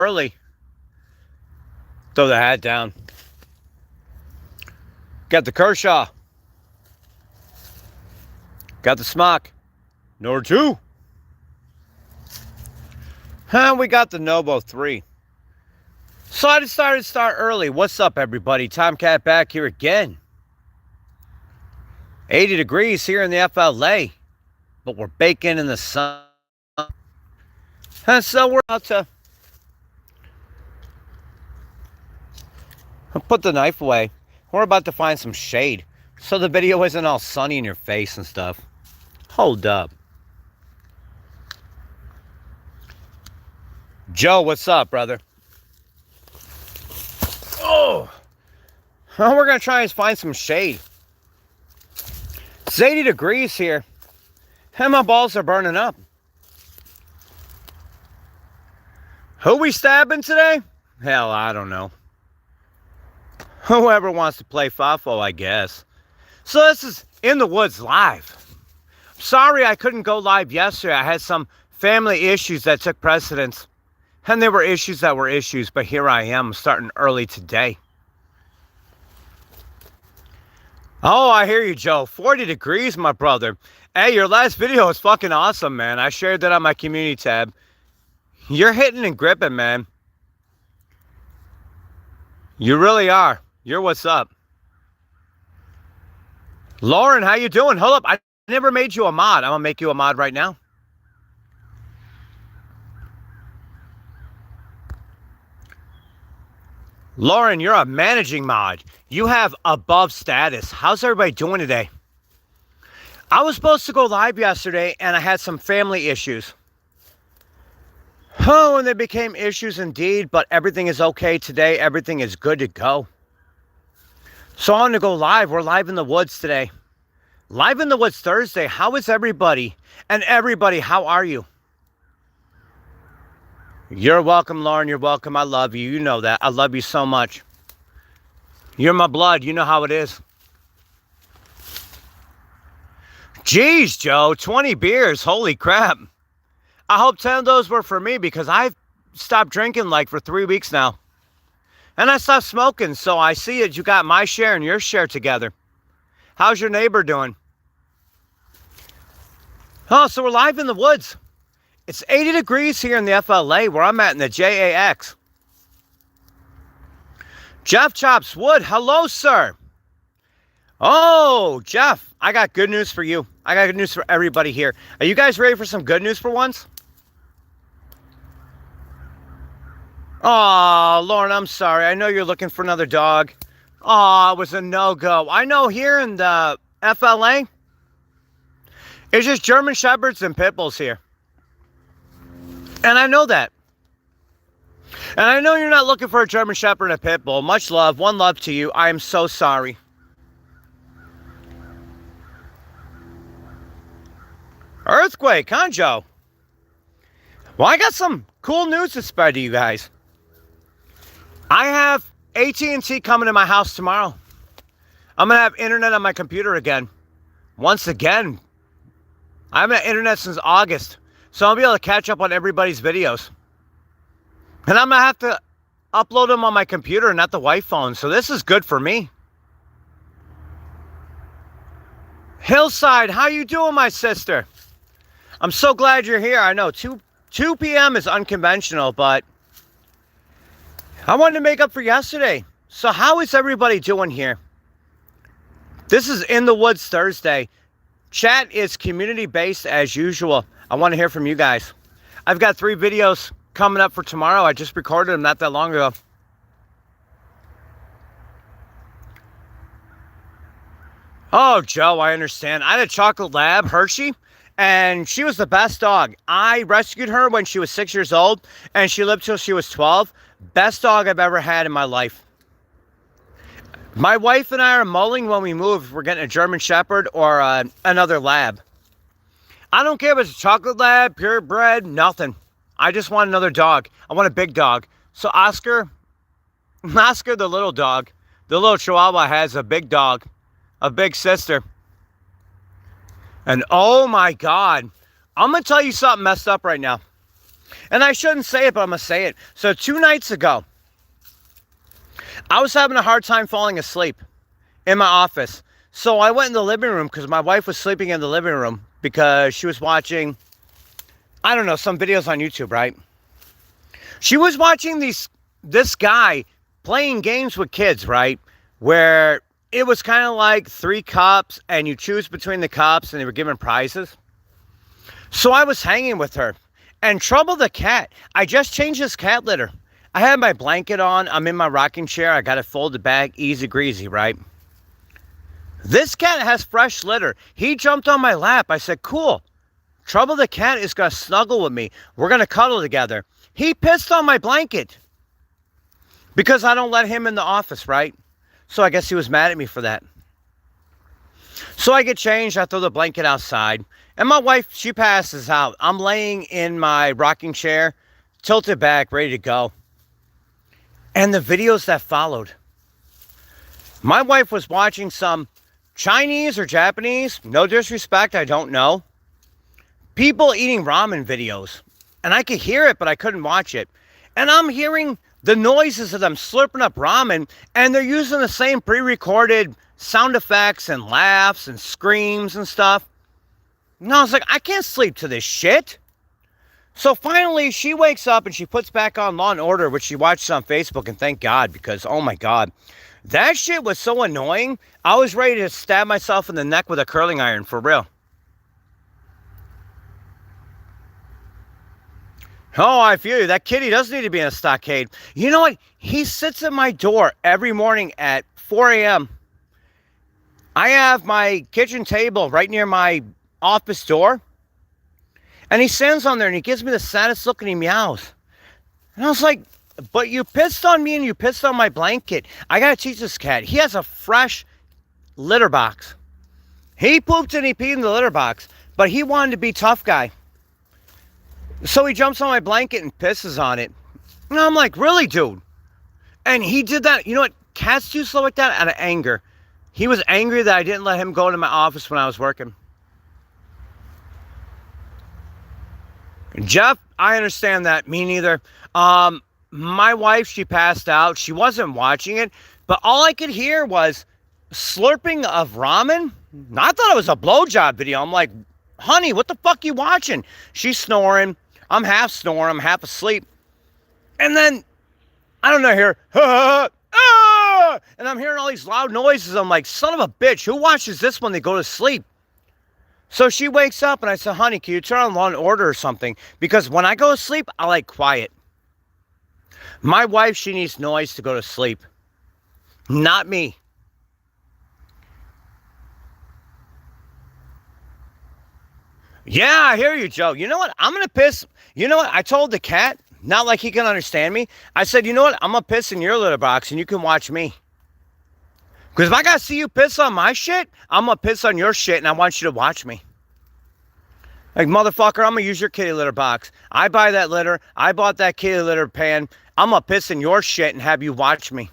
early. Throw the hat down. Got the Kershaw. Got the Smock. Number 2. And we got the Nobo 3. So I decided to start early. What's up, everybody? Tomcat back here again. 80 degrees here in the FLA. But we're baking in the sun. And so we're about to put the knife away. We're about to find some shade, so the video isn't all sunny in your face and stuff. Hold up. Joe, what's up, brother? Oh, well, we're going to try and find some shade. It's 80 degrees here, and my balls are burning up. Who we stabbing today? Hell, I don't know. Whoever wants to play Fafo, I guess. So this is In the Woods live. Sorry I couldn't go live yesterday. I had some family issues that took precedence. And there were issues that were issues, but here I am starting early today. Oh, I hear you, Joe. 40 degrees, my brother. Hey, your last video was fucking awesome, man. I shared that on my community tab. You're hitting and gripping, man. You really are. You're what's up. Lauren, how you doing? Hold up. I never made you a mod. I'm going to make you a mod right now. Lauren, you're a managing mod. You have above status. How's everybody doing today? I was supposed to go live yesterday, and I had some family issues. Oh, and they became issues indeed, but everything is okay today. Everything is good to go. So I'm going to go live. We're live in the woods today. Live in the Woods Thursday. How is everybody? And everybody, how are you? You're welcome, Lauren. You're welcome. I love you. You know that. I love you so much. You're my blood. You know how it is. Jeez, Joe. 20 beers. Holy crap. I hope 10 of those were for me because I've stopped drinking like for 3 weeks now. And I stopped smoking, so I see that you got my share and your share together. How's your neighbor doing? Oh, so we're live in the woods. It's 80 degrees here in the FLA where I'm at in the JAX. Jeff Chops Wood, hello, sir. Oh, Jeff, I got good news for you. I got good news for everybody here. Are you guys ready for some good news for once? Oh, Lauren, I'm sorry. I know you're looking for another dog. Oh, it was a no-go. I know here in the FLA, it's just German Shepherds and Pit Bulls here. And I know that. And I know you're not looking for a German Shepherd and a Pit Bull. Much love. One love to you. I am so sorry. Earthquake, huh, Joe? Well, I got some cool news to spread to you guys. I have AT&T coming to my house tomorrow. I'm going to have internet on my computer again. Once again. I haven't had internet since August. So I'll be able to catch up on everybody's videos. And I'm going to have to upload them on my computer and not the wife phone. So this is good for me. Hillside, how you doing, my sister? I'm so glad you're here. I know 2 p.m. is unconventional, but I wanted to make up for yesterday. So how is everybody doing here? This is In the Woods Thursday. Chat is community-based as usual. I want to hear from you guys. I've got 3 videos coming up for tomorrow. I just recorded them not that long ago. Oh, Joe, I understand. I had a chocolate lab, Hershey, and she was the best dog. I rescued her when she was 6 years old, and she lived till she was 12. Best dog I've ever had in my life. My wife and I are mulling when we move if we're getting a German Shepherd or another lab. I don't care if it's a chocolate lab, purebred, nothing. I just want another dog. I want a big dog. So Oscar the little dog, the little Chihuahua has a big dog, a big sister. And oh my God, I'm going to tell you something messed up right now. And I shouldn't say it, but I'm going to say it. So 2 nights ago, I was having a hard time falling asleep in my office. So I went in the living room because my wife was sleeping in the living room because she was watching, I don't know, some videos on YouTube, right? She was watching this guy playing games with kids, right? Where it was kind of like 3 cups and you choose between the cups and they were giving prizes. So I was hanging with her. And Trouble the cat, I just changed his cat litter. I had my blanket on. I'm in my rocking chair. I got it folded back, easy greasy, right? This cat has fresh litter. He jumped on my lap. I said, cool. Trouble the cat is going to snuggle with me. We're going to cuddle together. He pissed on my blanket because I don't let him in the office, right? So I guess he was mad at me for that. So I get changed. I throw the blanket outside. And my wife, she passes out. I'm laying in my rocking chair, tilted back, ready to go. And the videos that followed. My wife was watching some Chinese or Japanese, no disrespect, I don't know, people eating ramen videos. And I could hear it, but I couldn't watch it. And I'm hearing the noises of them slurping up ramen, and they're using the same pre-recorded sound effects and laughs and screams and stuff. And I was like, I can't sleep to this shit. So finally, she wakes up and she puts back on Law & Order, which she watches on Facebook, and thank God, because, oh my God, that shit was so annoying. I was ready to stab myself in the neck with a curling iron, for real. Oh, I feel you. That kitty does need to be in a stockade. You know what? He sits at my door every morning at 4 a.m. I have my kitchen table right near my office door. And he stands on there and he gives me the saddest look and he meows. And I was like, but you pissed on me and you pissed on my blanket. I got to teach this cat. He has a fresh litter box. He pooped and he peed in the litter box. But he wanted to be tough guy. So he jumps on my blanket and pisses on it. And I'm like, really, dude? And he did that. You know what? Cats do stuff like that out of anger. He was angry that I didn't let him go to my office when I was working. Jeff, I understand that. Me neither. My wife, she passed out. She wasn't watching it. But all I could hear was slurping of ramen. I thought it was a blowjob video. I'm like, honey, what the fuck you watching? She's snoring. I'm half snoring. I'm half asleep. And then, I don't know, here, and I'm hearing all these loud noises. I'm like, son of a bitch, who watches this when they go to sleep? So she wakes up and I said, honey, can you turn on Law & Order or something? Because when I go to sleep, I like quiet. My wife, she needs noise to go to sleep. Not me. Yeah, I hear you, Joe. You know what? I'm going to piss. You know what? I told the cat, not like he can understand me. I said, you know what? I'm going to piss in your litter box and you can watch me. Because if I got to see you piss on my shit, I'm going to piss on your shit and I want you to watch me. Like, motherfucker, I'm going to use your kitty litter box. I buy that litter. I bought that kitty litter pan. I'm going to piss in your shit and have you watch me.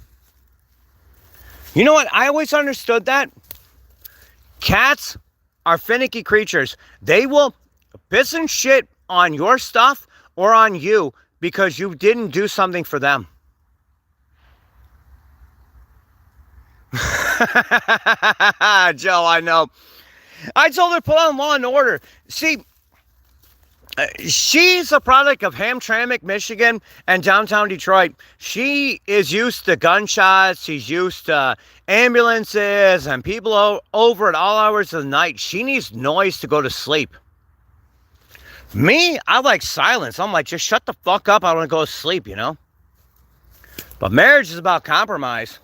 You know what? I always understood that. Cats are finicky creatures. They will piss and shit on your stuff or on you because you didn't do something for them. Joe, I know. I told her to put on Law & Order. See, she's a product of Hamtramck, Michigan, and downtown Detroit. She is used to gunshots. She's used to ambulances and people over at all hours of the night. She needs noise to go to sleep. Me, I like silence. I'm like, just shut the fuck up. I want to go to sleep, you know? But marriage is about compromise.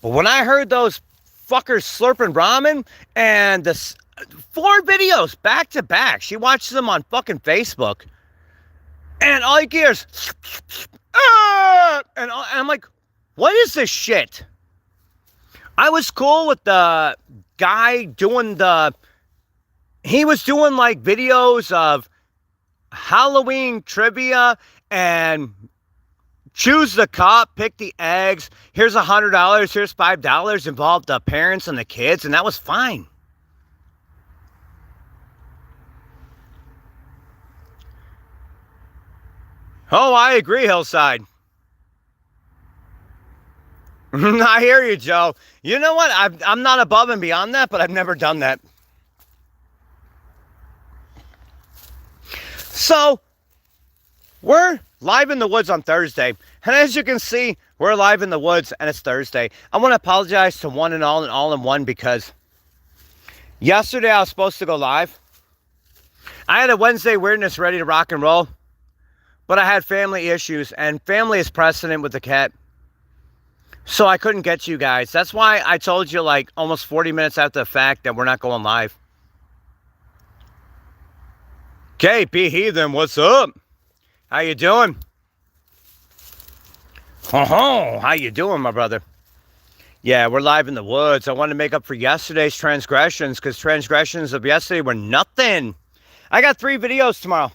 But when I heard those fuckers slurping ramen and the 4 videos back to back, she watches them on fucking Facebook, and all you hear is, and I'm like, what is this shit? I was cool with the guy doing he was doing like videos of Halloween trivia and choose the cup, pick the eggs, here's $100, here's $5, involved the parents and the kids, and that was fine. Oh, I agree, Hillside. I hear you, Joe. You know what? I'm not above and beyond that, but I've never done that. So, we're live in the woods on Thursday. And as you can see, we're live in the woods and it's Thursday. I want to apologize to one and all in one because yesterday I was supposed to go live. I had a Wednesday weirdness ready to rock and roll, but I had family issues, and family is precedent with the cat. So I couldn't get you guys. That's why I told you like almost 40 minutes after the fact that we're not going live. Okay, B Heathen, what's up? How you doing? Oh, how you doing, my brother? Yeah, we're live in the woods. I want to make up for yesterday's transgressions because transgressions of yesterday were nothing. I got 3 videos tomorrow.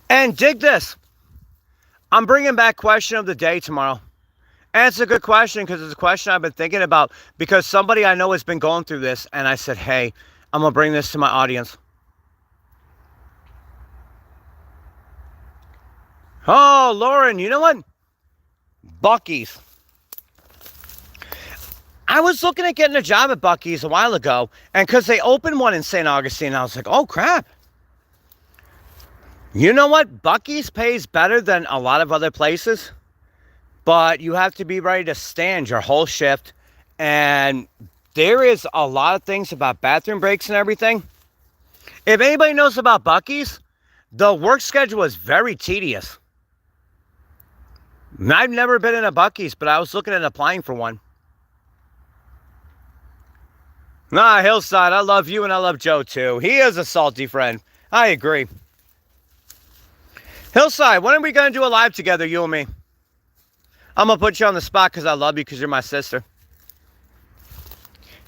And dig this. I'm bringing back question of the day tomorrow. And it's a good question because it's a question I've been thinking about because somebody I know has been going through this. And I said, hey, I'm going to bring this to my audience. Oh, Lauren, you know what? Buc-ee's. I was looking at getting a job at Buc-ee's a while ago, and because they opened one in St. Augustine, I was like, oh, crap. You know what? Buc-ee's pays better than a lot of other places, but you have to be ready to stand your whole shift, and there is a lot of things about bathroom breaks and everything. If anybody knows about Buc-ee's, the work schedule is very tedious. I've never been in a Buc-ee's, but I was looking at applying for one. Nah, Hillside, I love you and I love Joe too. He is a salty friend. I agree. Hillside, when are we going to do a live together, you and me? I'm going to put you on the spot because I love you because you're my sister.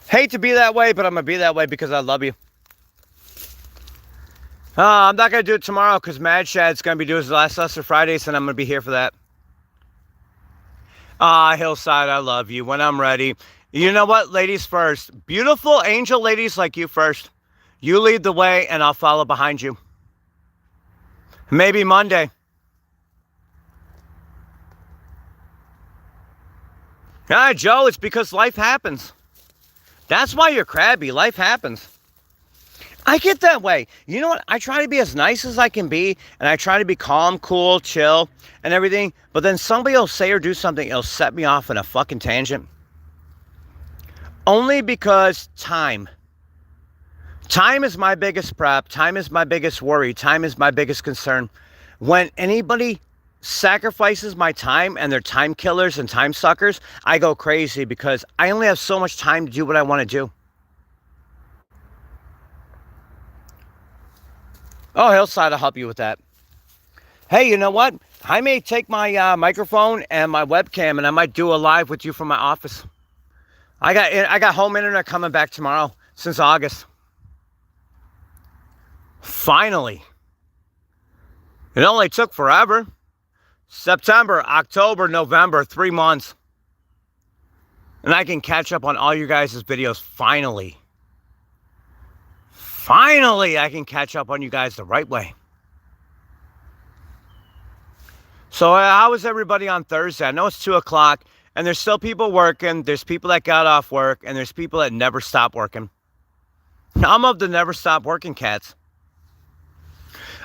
Hate to be that way, but I'm going to be that way because I love you. I'm not going to do it tomorrow because Mad Shad's going to be doing his last Lester Fridays and I'm going to be here for that. Hillside, I love you when I'm ready. You know what? Ladies first. Beautiful angel ladies like you first. You lead the way and I'll follow behind you. Maybe Monday. Joe, it's because life happens. That's why you're crabby. Life happens. I get that way. You know what? I try to be as nice as I can be, and I try to be calm, cool, chill, and everything. But then somebody will say or do something, it'll set me off in a fucking tangent. Only because time. Time is my biggest prep. Time is my biggest worry. Time is my biggest concern. When anybody sacrifices my time and they're time killers and time suckers, I go crazy because I only have so much time to do what I want to do. Oh, Hillside, I'll help you with that. Hey, you know what? I may take my microphone and my webcam and I might do a live with you from my office. I got home internet coming back tomorrow since August. Finally. It only took forever. September, October, November, 3 months. And I can catch up on all your guys' videos finally. Finally, I can catch up on you guys the right way. So how was everybody on Thursday? I know it's 2 o'clock. And there's still people working. There's people that got off work. And there's people that never stop working. I'm of the never stop working cats.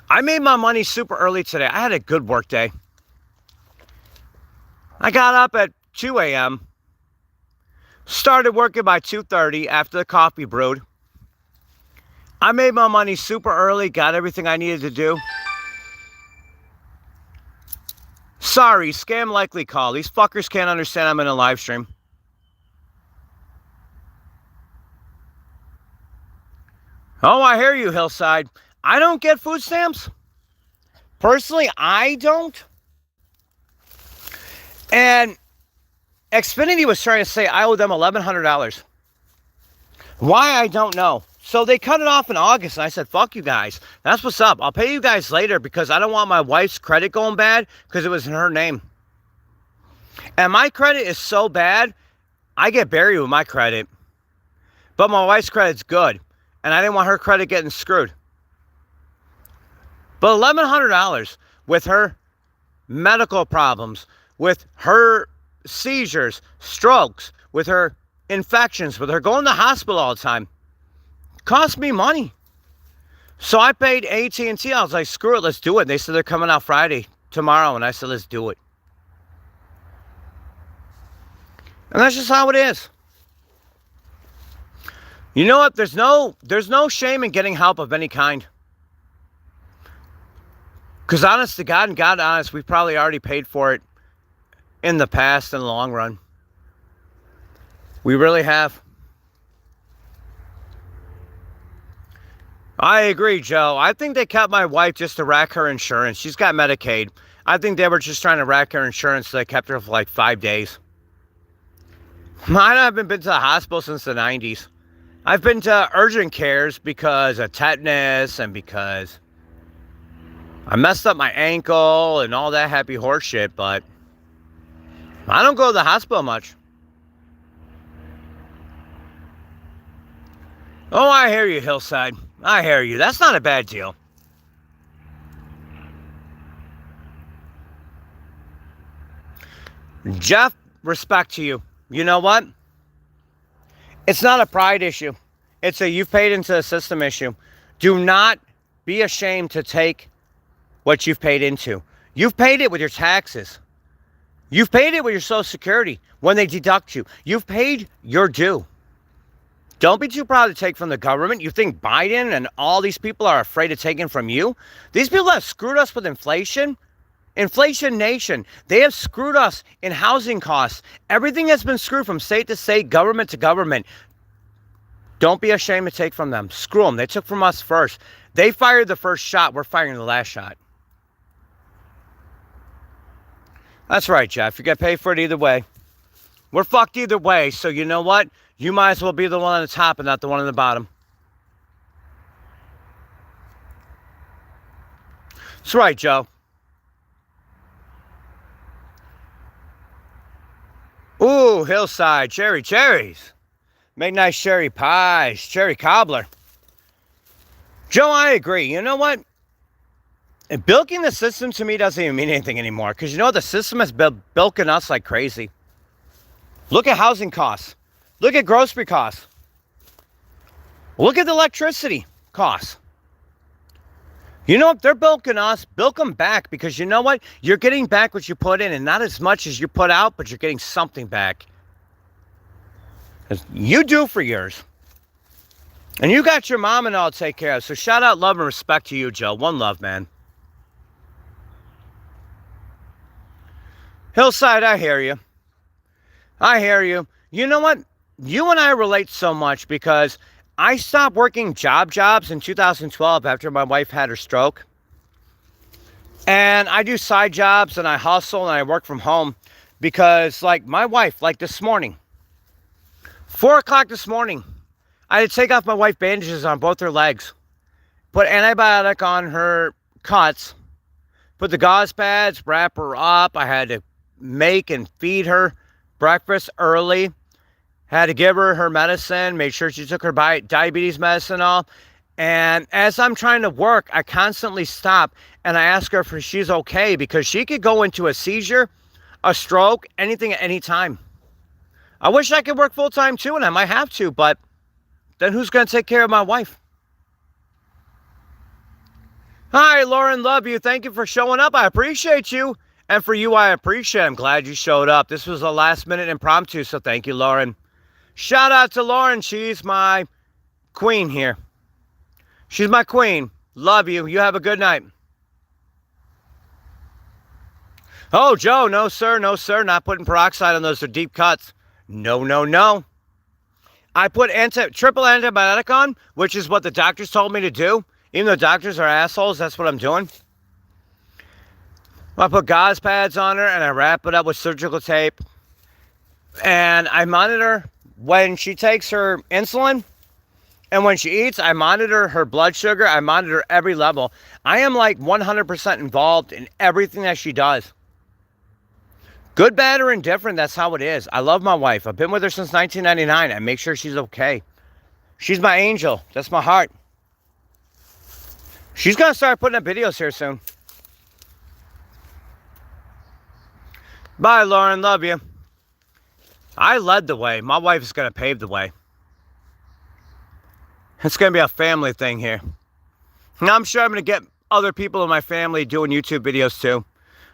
I made my money super early today. I had a good work day. I got up at 2 a.m. Started working by 2:30 after the coffee brewed. I made my money super early. Got everything I needed to do. Sorry, scam likely call. These fuckers can't understand I'm in a live stream. Oh, I hear you, Hillside. I don't get food stamps. Personally, I don't. And Xfinity was trying to say I owe them $1,100. Why, I don't know. So they cut it off in August, and I said, fuck you guys. That's what's up. I'll pay you guys later because I don't want my wife's credit going bad because it was in her name. And my credit is so bad, I get buried with my credit. But my wife's credit's good, and I didn't want her credit getting screwed. But $1,100, with her medical problems, with her seizures, strokes, with her infections, with her going to the hospital all the time. Cost me money. So I paid AT&T. I was like, screw it, let's do it. They said they're coming out tomorrow, and I said, let's do it. And that's just how it is. You know what? There's no shame in getting help of any kind. Because honest to God, and God honest, we've probably already paid for it in the past, in the long run. We really have. I agree, Joe. I think they kept my wife just to rack her insurance. She's got Medicaid. I think they were just trying to rack her insurance, so they kept her for like 5 days. I haven't been to the hospital since the 90s. I've been to urgent cares because of tetanus and because I messed up my ankle and all that happy horse shit, but I don't go to the hospital much. Oh, I hear you, Hillside. I hear you. That's not a bad deal. Jeff, respect to you. You know what? It's not a pride issue. It's a you've paid into the system issue. Do not be ashamed to take what you've paid into. You've paid it with your taxes. You've paid it with your Social Security when they deduct you. You've paid your due. Don't be too proud to take from the government. You think Biden and all these people are afraid of taking from you? These people have screwed us with inflation. Inflation nation. They have screwed us in housing costs. Everything has been screwed from state to state, government to government. Don't be ashamed to take from them. Screw them. They took from us first. They fired the first shot. We're firing the last shot. That's right, Jeff. You got paid for it either way. We're fucked either way. So you know what? You might as well be the one on the top and not the one on the bottom. That's right, Joe. Ooh, Hillside, cherries. Make nice cherry pies, cherry cobbler. Joe, I agree. You know what? Bilking the system to me doesn't even mean anything anymore. Because you know what? The system has been bilking us like crazy. Look at housing costs. Look at grocery costs. Look at the electricity costs. You know what? They're bilking us. Bilk them back, because you know what? You're getting back what you put in, and not as much as you put out, but you're getting something back. You do for yours. And you got your mom and all to take care of. So shout out, love, and respect to you, Joe. One love, man. Hillside, I hear you. I hear you. You know what? You and I relate so much because I stopped working jobs in 2012 after my wife had her stroke. And I do side jobs and I hustle and I work from home because, like, my wife, like this morning, 4 o'clock this morning, I had to take off my wife bandages on both her legs, put antibiotic on her cuts, put the gauze pads, wrap her up. I had to make and feed her breakfast early. Had to give her medicine, made sure she took her diabetes medicine all. And as I'm trying to work, I constantly stop and I ask her if she's okay, because she could go into a seizure, a stroke, anything at any time. I wish I could work full time too, and I might have to, but then who's going to take care of my wife? Hi, Lauren, love you. Thank you for showing up. I appreciate you. And for you, I appreciate it. I'm glad you showed up. This was a last minute impromptu, so thank you, Lauren. Shout out to Lauren. She's my queen here. She's my queen. Love you. You have a good night. Oh, Joe, no, sir. No, sir. Not putting peroxide on those. Are deep cuts. No, no, no. I put triple antibiotic on, which is what the doctors told me to do. Even though doctors are assholes, that's what I'm doing. I put gauze pads on her and I wrap it up with surgical tape. And I monitor when she takes her insulin and when she eats. I monitor her blood sugar. I monitor every level. I am like 100% involved in everything that she does. Good, bad, or indifferent, that's how it is. I love my wife. I've been with her since 1999. I make sure she's okay. She's my angel. That's my heart. She's going to start putting up videos here soon. Bye, Lauren. Love you. I led the way. My wife is going to pave the way. It's going to be a family thing here. Now, I'm sure I'm going to get other people in my family doing YouTube videos too.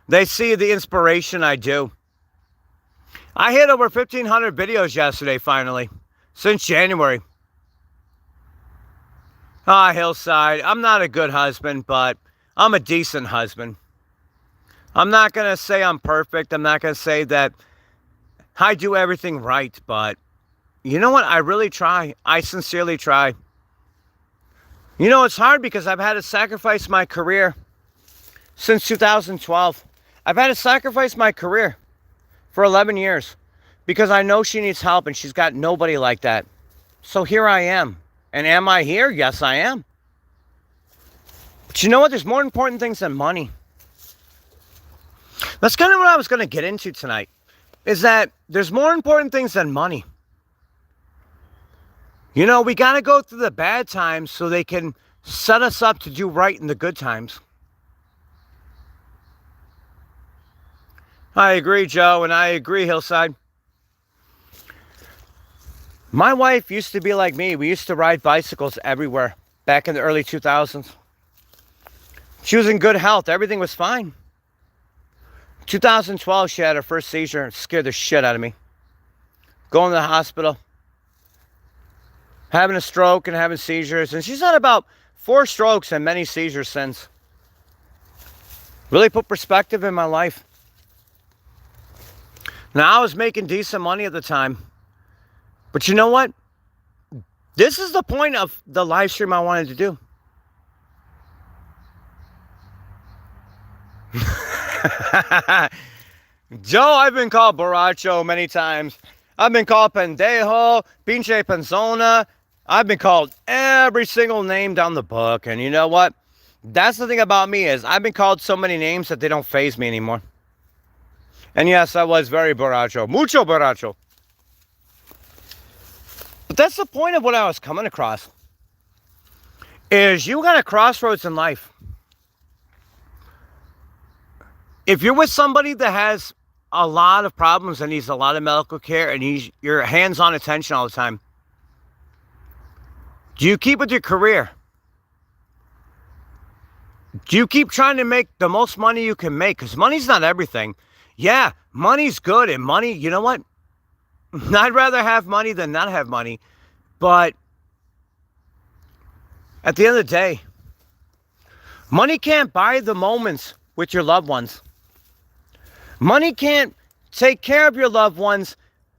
They see the inspiration I do. I hit over 1,500 videos yesterday, finally. Since January. Ah, Hillside. I'm not a good husband, but I'm a decent husband. I'm not going to say I'm perfect. I'm not going to say that I do everything right, but you know what? I really try. I sincerely try. You know, it's hard because I've had to sacrifice my career since 2012. I've had to sacrifice my career for 11 years because I know she needs help and she's got nobody like that. So here I am. And am I here? Yes, I am. But you know what? There's more important things than money. That's kind of what I was going to get into tonight, is that there's more important things than money. You know, we got to go through the bad times so they can set us up to do right in the good times. I agree, Joe, and I agree, Hillside. My wife used to be like me. We used to ride bicycles everywhere back in the early 2000s. She was in good health. Everything was fine. 2012, she had her first seizure and scared the shit out of me. Going to the hospital. Having a stroke and having seizures. And she's had about 4 strokes and many seizures since. Really put perspective in my life. Now, I was making decent money at the time. But you know what? This is the point of the live stream I wanted to do. Joe, I've been called borracho many times. I've been called pendejo, pinche panzona. I've been called every single name down the book. And you know what? That's the thing about me, is I've been called so many names that they don't faze me anymore. And yes, I was very borracho. Mucho borracho. But that's the point of what I was coming across. Is you got a crossroads in life. If you're with somebody that has a lot of problems and needs a lot of medical care and your hands-on attention all the time, do you keep with your career? Do you keep trying to make the most money you can make? Because money's not everything. Yeah, money's good, and money, you know what? I'd rather have money than not have money. But at the end of the day, money can't buy the moments with your loved ones. Money can't take care of your loved ones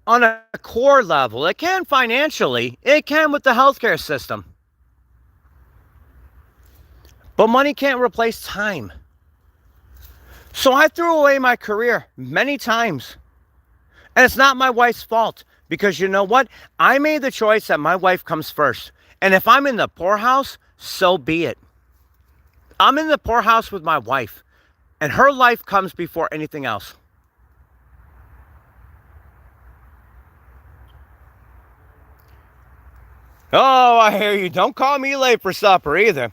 on a core level. It can financially. It can with the healthcare system. But money can't replace time. So I threw away my career many times. And it's not my wife's fault. Because you know what? I made the choice that my wife comes first. And if I'm in the poorhouse, so be it. I'm in the poorhouse with my wife. And her life comes before anything else. Oh, I hear you. Don't call me late for supper either.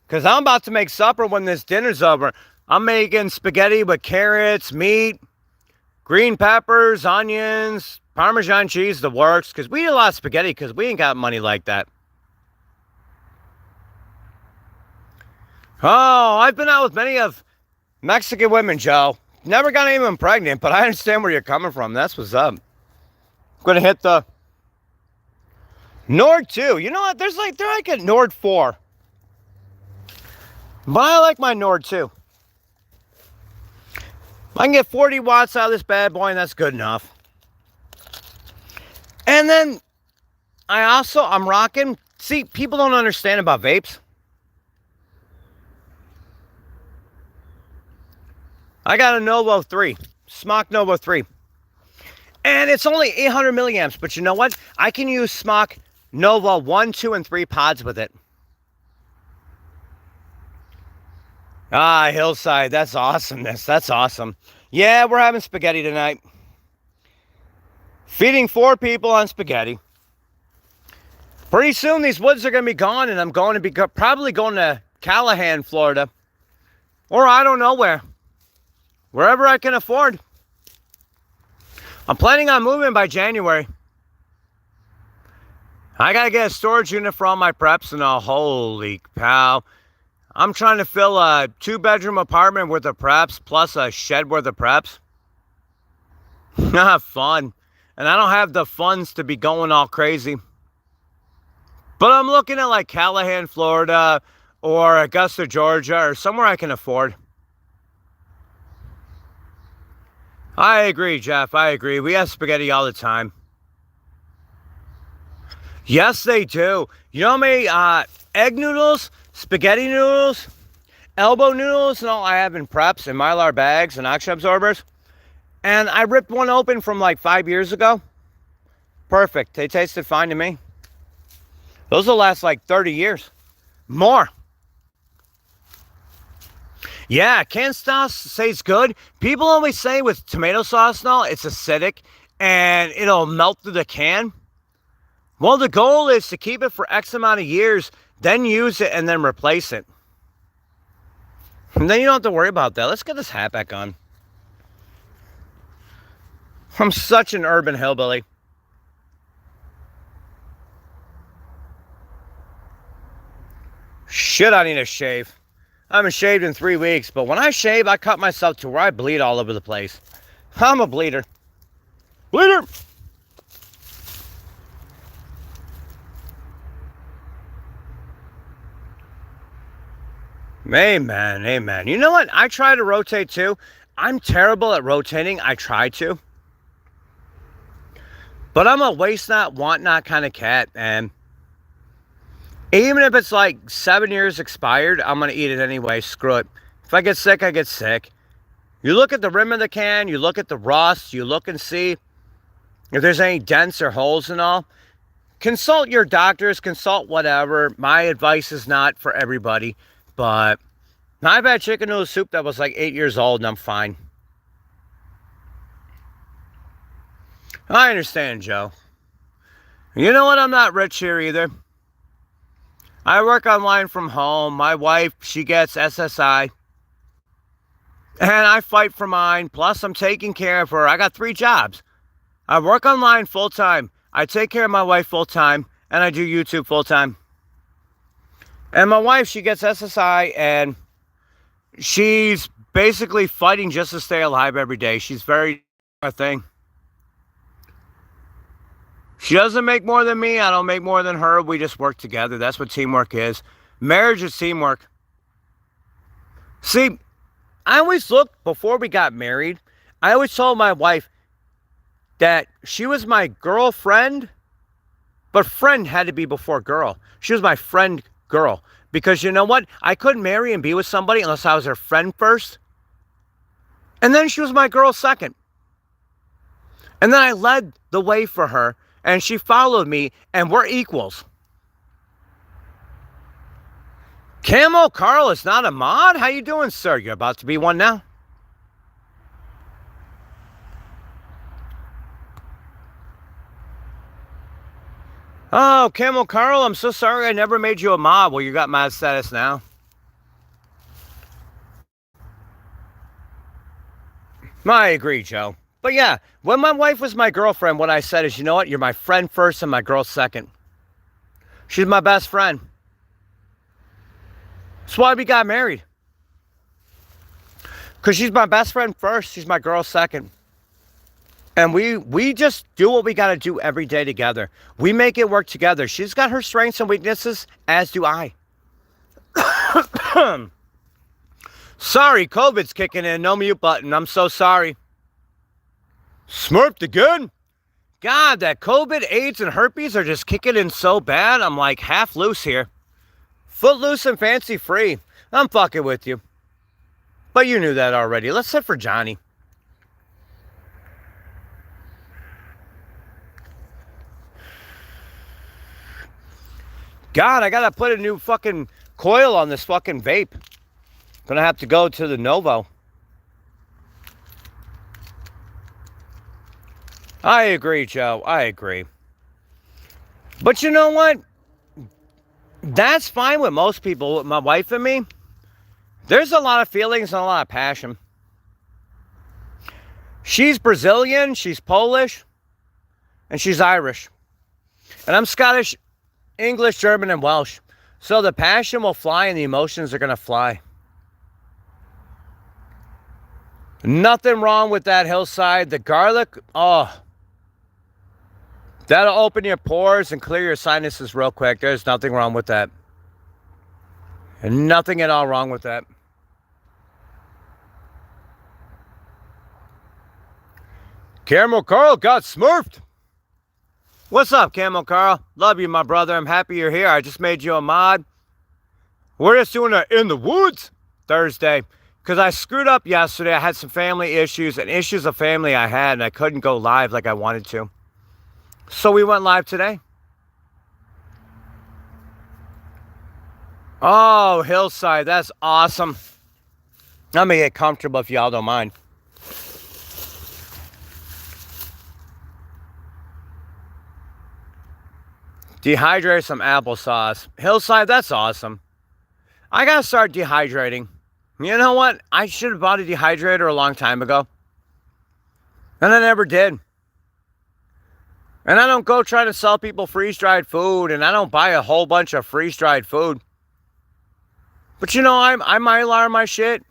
Because I'm about to make supper when this dinner's over. I'm making spaghetti with carrots, meat, green peppers, onions, Parmesan cheese, the works. Because we eat a lot of spaghetti because we ain't got money like that. Oh, I've been out with many of Mexican women, Joe. Never got anyone pregnant, but I understand where you're coming from. That's what's up. I'm going to hit the Nord 2. You know what? They're like a Nord 4. But I like my Nord 2. I can get 40 watts out of this bad boy, and that's good enough. And then I'm rocking. See, people don't understand about vapes. I got a Novo 3, Smok Novo 3. And it's only 800 milliamps, but you know what? I can use Smok Novo 1, 2, and 3 pods with it. Ah, Hillside, that's awesomeness. That's awesome. Yeah, we're having spaghetti tonight. Feeding 4 people on spaghetti. Pretty soon these woods are going to be gone, and I'm going to be probably going to Callahan, Florida. Or I don't know where. Wherever I can afford. I'm planning on moving by January. I gotta get a storage unit for all my preps and all. Holy cow. I'm trying to fill a 2-bedroom apartment worth of preps plus a shed worth of preps. Not fun. And I don't have the funds to be going all crazy. But I'm looking at like Callahan, Florida, or Augusta, Georgia, or somewhere I can afford. I agree, Jeff. I agree. We have spaghetti all the time. Yes, they do. You know how many egg noodles, spaghetti noodles, elbow noodles, and all I have in preps and Mylar bags and oxygen absorbers? And I ripped one open from like 5 years ago. Perfect. They tasted fine to me. Those will last like 30 years. More. Yeah, canned sauce stays good. People always say with tomato sauce and all, it's acidic and it'll melt through the can. Well, the goal is to keep it for X amount of years, then use it and then replace it. And then you don't have to worry about that. Let's get this hat back on. I'm such an urban hillbilly. Shit, I need a shave. I haven't shaved in 3 weeks, but when I shave, I cut myself to where I bleed all over the place. I'm a bleeder. Bleeder! Amen, amen. You know what? I try to rotate too. I'm terrible at rotating. I try to. But I'm a waste not, want not kind of cat, and even if it's like 7 years expired, I'm going to eat it anyway. Screw it. If I get sick, I get sick. You look at the rim of the can, you look at the rust, you look and see if there's any dents or holes and all. Consult your doctors, consult whatever. My advice is not for everybody, but I've had chicken noodle soup that was like 8 years old and I'm fine. I understand, Joe. You know what? I'm not rich here either. I work online from home. My wife, she gets SSI. And I fight for mine. Plus, I'm taking care of her. I got 3 jobs. I work online full-time. I take care of my wife full-time. And I do YouTube full-time. And my wife, she gets SSI. And she's basically fighting just to stay alive every day. She's very a thing. She doesn't make more than me. I don't make more than her. We just work together. That's what teamwork is. Marriage is teamwork. See, I always looked, before we got married, I always told my wife that she was my girlfriend, but friend had to be before girl. She was my friend girl. Because you know what? I couldn't marry and be with somebody unless I was her friend first. And then she was my girl second. And then I led the way for her. And she followed me, and we're equals. Camo Carl is not a mod? How you doing, sir? You're about to be one now. Oh, Camo Carl, I'm so sorry I never made you a mod. Well, you got mod status now. I agree, Joe. But yeah, when my wife was my girlfriend, what I said is, you know what? You're my friend first and my girl second. She's my best friend. That's why we got married. Because she's my best friend first. She's my girl second. And we just do what we got to do every day together. We make it work together. She's got her strengths and weaknesses, as do I. Sorry, COVID's kicking in. No mute button. I'm so sorry. Smurfed again? God, that COVID, AIDS, and herpes are just kicking in so bad. I'm like half loose here. Footloose and fancy free. I'm fucking with you. But you knew that already. Let's sit for Johnny. God, I gotta put a new fucking coil on this fucking vape. Gonna have to go to the Novo. I agree, Joe. I agree. But you know what? That's fine with most people. With my wife and me, there's a lot of feelings and a lot of passion. She's Brazilian, she's Polish, and she's Irish. And I'm Scottish, English, German, and Welsh. So the passion will fly and the emotions are going to fly. Nothing wrong with that hillside. The garlic, oh, that'll open your pores and clear your sinuses real quick. There's nothing wrong with that. And nothing at all wrong with that. Camel Carl got smurfed. What's up, Camel Carl? Love you, my brother. I'm happy you're here. I just made you a mod. We're just doing a In the Woods Thursday because I screwed up yesterday. I had some family issues and issues of family I had, and I couldn't go live like I wanted to. So we went live today. Oh, hillside. That's awesome. Let me get comfortable if y'all don't mind. Dehydrate some applesauce. Hillside, that's awesome. I gotta start dehydrating. You know what? I should have bought a dehydrator a long time ago. And I never did. And I don't go trying to sell people freeze-dried food, and I don't buy a whole bunch of freeze-dried food. But you know, I mylar my shit.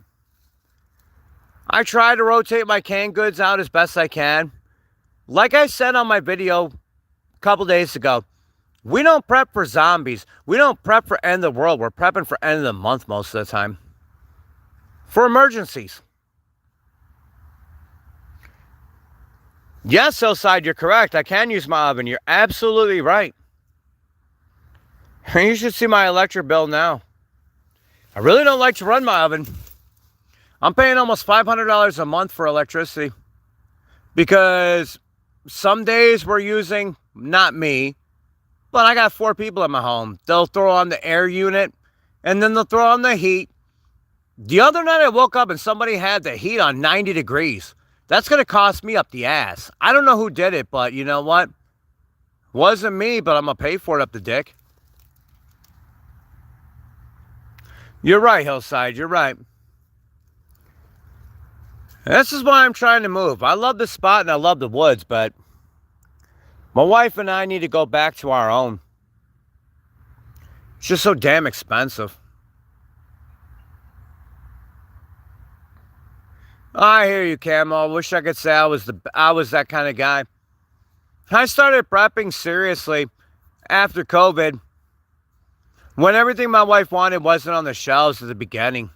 I try to rotate my canned goods out as best I can. Like I said on my video a couple days ago, we don't prep for zombies. We don't prep for end of the world. We're prepping for end of the month most of the time. For emergencies. Yes, Hillside, you're correct. I can use my oven. You're absolutely right. You should see my electric bill now. I really don't like to run my oven. I'm paying almost $500 a month for electricity. Because some days we're using, not me, but I got 4 people in my home. They'll throw on the air unit, and then they'll throw on the heat. The other night I woke up and somebody had the heat on 90 degrees. That's going to cost me up the ass. I don't know who did it, but you know what? Wasn't me, but I'm going to pay for it up the dick. You're right, Hillside. You're right. This is why I'm trying to move. I love this spot and I love the woods, but my wife and I need to go back to our own. It's just so damn expensive. I hear you, Camo. I wish I could say I was that kind of guy. I started prepping seriously after COVID, when everything my wife wanted wasn't on the shelves at the beginning.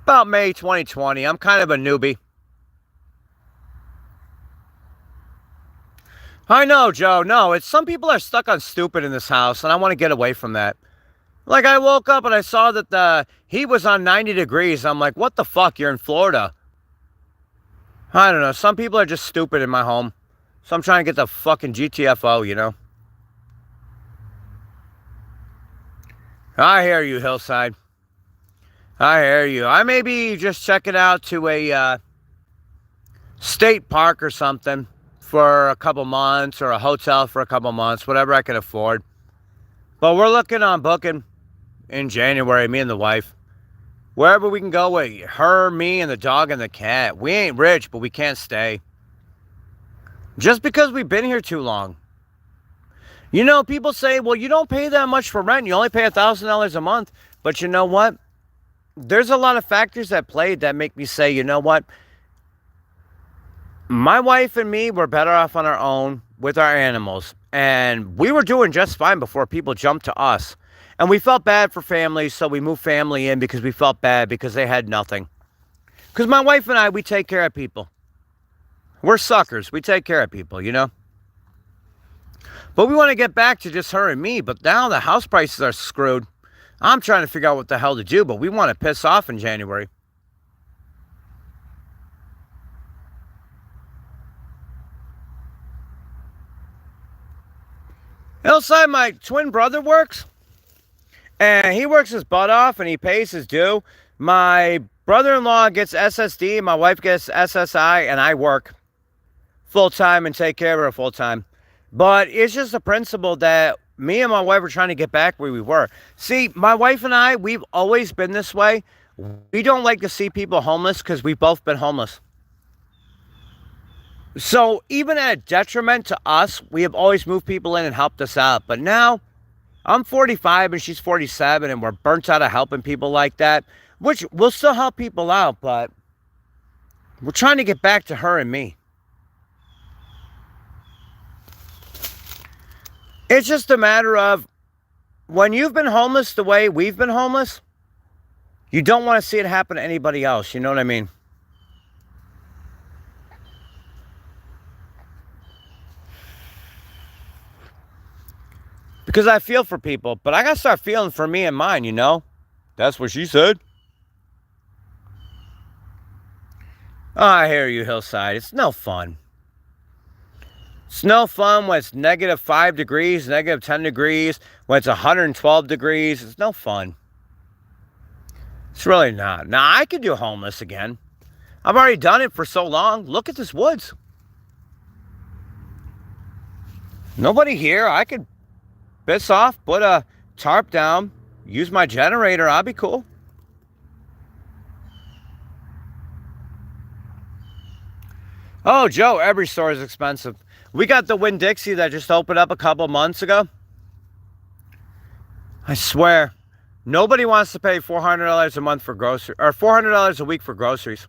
About May 2020. I'm kind of a newbie. I know, Joe. No, it's some people are stuck on stupid in this house, and I want to get away from that. Like, I woke up and I saw that the heat was on 90 degrees. I'm like, what the fuck? You're in Florida. I don't know. Some people are just stupid in my home. So I'm trying to get the fucking GTFO, you know? I hear you, Hillside. I hear you. I may be just checking out to a state park or something for a couple months, or a hotel for a couple months, whatever I can afford. But we're looking on booking in January, me and the wife. Wherever we can go with her, me, and the dog and the cat. We ain't rich, but we can't stay. Just because we've been here too long. You know, people say, well, you don't pay that much for rent. You only pay $1,000 a month. But you know what? There's a lot of factors that play that make me say, you know what? My wife and me were better off on our own with our animals. And we were doing just fine before people jumped to us. And we felt bad for families, so we moved family in because we felt bad because they had nothing. Because my wife and I, we take care of people. We're suckers. We take care of people, you know? But we want to get back to just her and me. But now the house prices are screwed. I'm trying to figure out what the hell to do, but we want to piss off in January. Hillside, my twin brother works. And he works his butt off and he pays his due. My brother-in-law gets SSD, my wife gets SSI, and I work full-time and take care of her full-time. But it's just a principle that me and my wife are trying to get back where we were. See, my wife and I, we've always been this way. We don't like to see people homeless because we've both been homeless. So even at a detriment to us, we have always moved people in and helped us out. But now I'm 45 and she's 47 and we're burnt out of helping people like that, which will still help people out, but we're trying to get back to her and me. It's just a matter of when you've been homeless the way we've been homeless, you don't want to see it happen to anybody else. You know what I mean? Because I feel for people, but I got to start feeling for me and mine, you know? That's what she said. Oh, I hear you, Hillside. It's no fun. It's no fun when it's -5 degrees, -10 degrees, when it's 112 degrees. It's no fun. It's really not. Now, I could do homeless again. I've already done it for so long. Look at this woods. Nobody here. I could piss off, put a tarp down, use my generator. I'll be cool. Oh, Joe, every store is expensive. We got the Winn-Dixie that just opened up a couple months ago. I swear, nobody wants to pay $400 a month for groceries, or $400 a week for groceries.